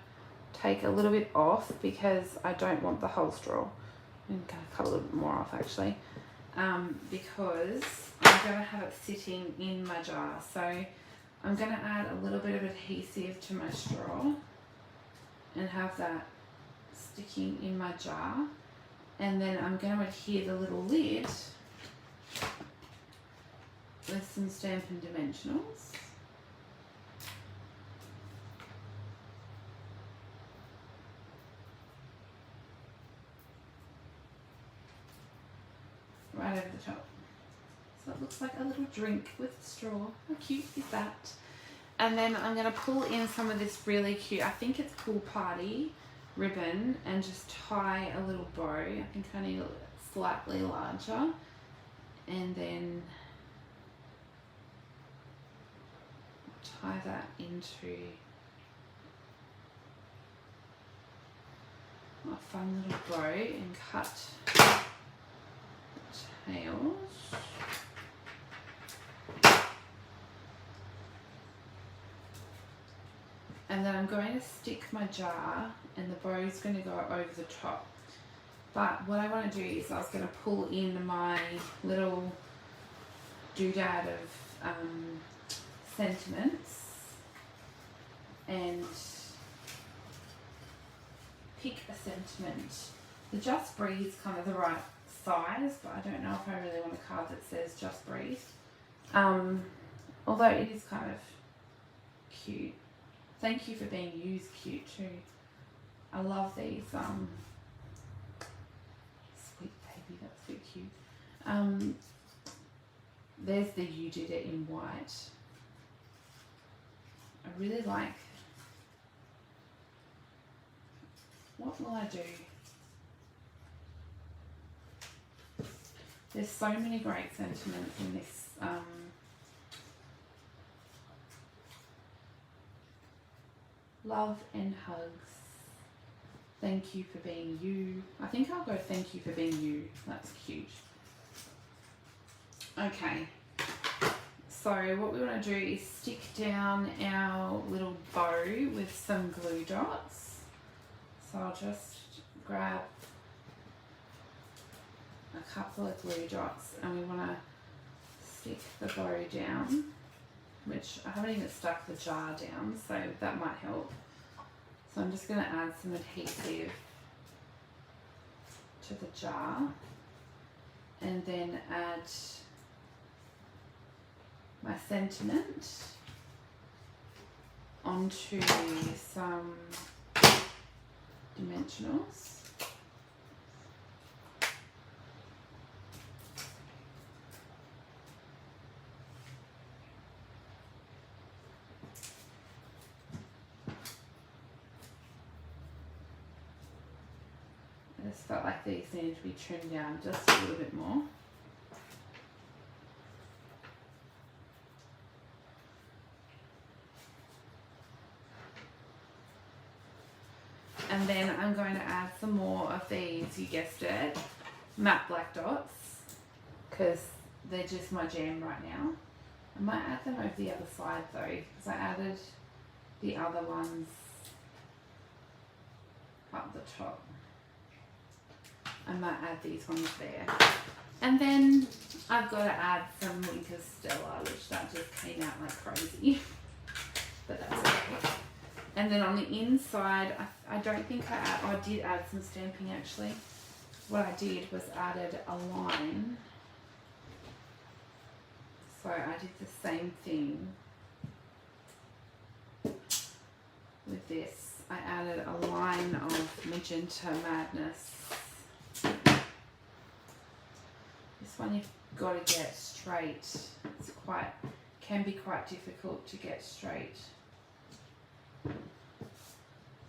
take a little bit off because I don't want the whole straw. I'm going to cut a little bit more off actually, because I'm going to have it sitting in my jar. So I'm going to add a little bit of adhesive to my straw and have that sticking in my jar. And then I'm going to adhere the little lid with some Stampin' Dimensionals. Right over the top. So it looks like a little drink with straw. How cute is that? And then I'm going to pull in some of this really cute, I think it's Pool Party ribbon, and just tie a little bow. I think I need it slightly larger. And then tie that into a fun little bow and cut tails. And then I'm going to stick my jar and the bow is going to go over the top. But what I want to do is I was going to pull in my little doodad of sentiments and pick a sentiment. The Just Breathe is kind of the right size, but I don't know if I really want a card that says Just Breathe. Although it is kind of cute. Thank you for being used cute too. I love these. Sweet baby, that's so cute. There's the You Did It in white. I really like. What will I do? There's so many great sentiments in this. Love and hugs. Thank you for being you. I think I'll go thank you for being you. That's cute. Okay. So what we want to do is stick down our little bow with some glue dots. So I'll just grab a couple of glue dots and we want to stick the bow down, which I haven't even stuck the jar down, so that might help. So I'm just going to add some adhesive to the jar and then add my sentiment onto some dimensionals. I just felt like these needed to be trimmed down just a little bit more. And then I'm going to add some more of these, you guessed it, matte black dots, because they're just my jam right now. I might add them over the other side though, because I added the other ones up the top. I might add these ones there. And then I've got to add some Winker Stella, which that just came out like crazy. But that's okay. And then on the inside, I don't think I did add some stamping actually. What I did was added a line. So I did the same thing with this. I added a line of Magenta Madness. This one you've got to get straight. It's can be quite difficult to get straight.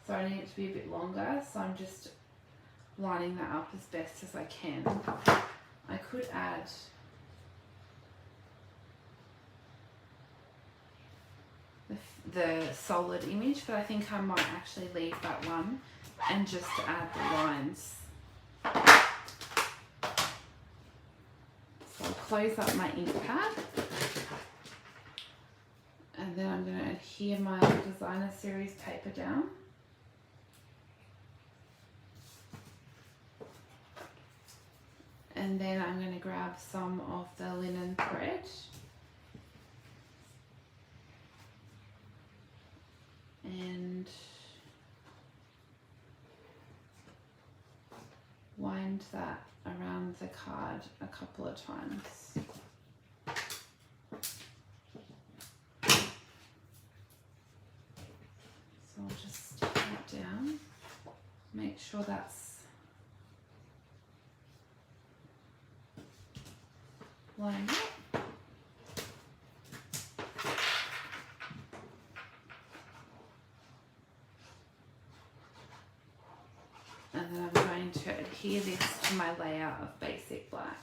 So I need it to be a bit longer, so I'm just lining that up as best as I can. I could add the solid image, but I think I might actually leave that one and just add the lines. So I'll close up my ink pad. And then I'm going to adhere my designer series paper down. And then I'm going to grab some of the linen thread. And wind that around the card a couple of times. So I'll just stick that down, make sure that's lined up. And then I'm going to adhere this to my layer of basic black.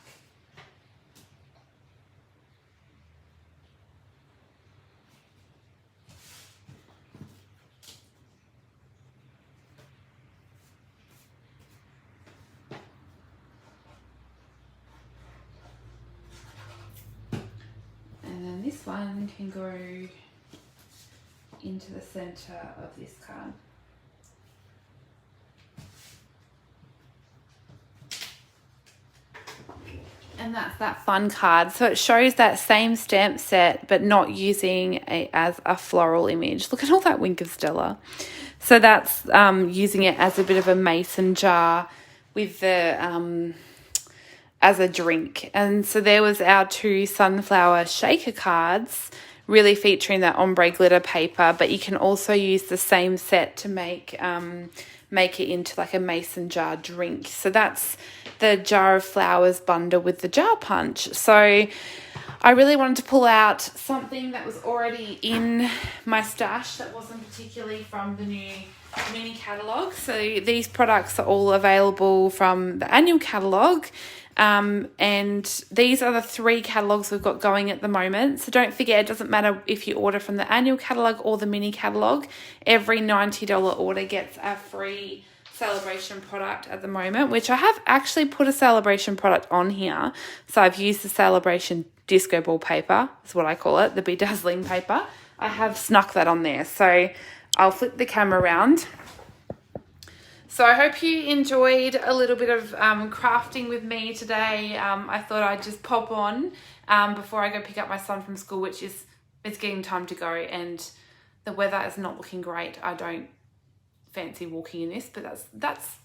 And then this one can go into the center of this card. And that's that fun card. So it shows that same stamp set, but not using as a floral image. Look at all that Winker Stella. So that's using it as a bit of a mason jar with the as a drink. And so there was our 2 sunflower shaker cards, really featuring that ombre glitter paper. But you can also use the same set to make it into like a mason jar drink. So that's the jar of flowers bundle with the jar punch. So I really wanted to pull out something that was already in my stash that wasn't particularly from the new mini catalogue. So these products are all available from the annual catalogue. And these are the 3 catalogues we've got going at the moment. So don't forget, it doesn't matter if you order from the annual catalogue or the mini catalogue. Every $90 order gets a free celebration product at the moment, which I have actually put a celebration product on here. So I've used the celebration disco ball paper, is what I call it, the bedazzling paper. I have snuck that on there. So I'll flip the camera around. So I hope you enjoyed a little bit of crafting with me today. I thought I'd just pop on before I go pick up my son from school, which is, it's getting time to go, and the weather is not looking great. I don't fancy walking in this, but that's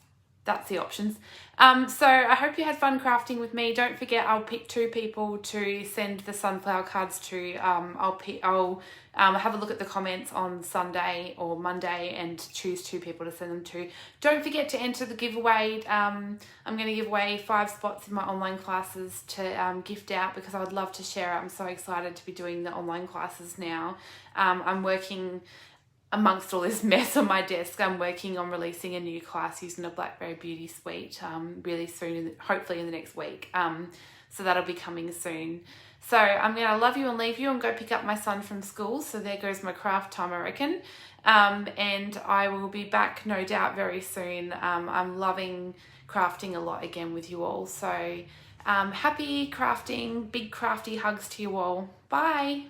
the options. So I hope you had fun crafting with me. Don't forget, I'll pick 2 people to send the sunflower cards to. I'll have a look at the comments on Sunday or Monday and choose 2 people to send them to. Don't forget to enter the giveaway. I'm going to give away 5 spots in my online classes to gift out, because I would love to share it. I'm so excited to be doing the online classes now. I'm working amongst all this mess on my desk. I'm working on releasing a new class using the Blackberry Beauty Suite really soon, hopefully in the next week. So that'll be coming soon. So I'm going to love you and leave you and go pick up my son from school. So there goes my craft time, I reckon. And I will be back, no doubt, very soon. I'm loving crafting a lot again with you all. So happy crafting, big crafty hugs to you all. Bye.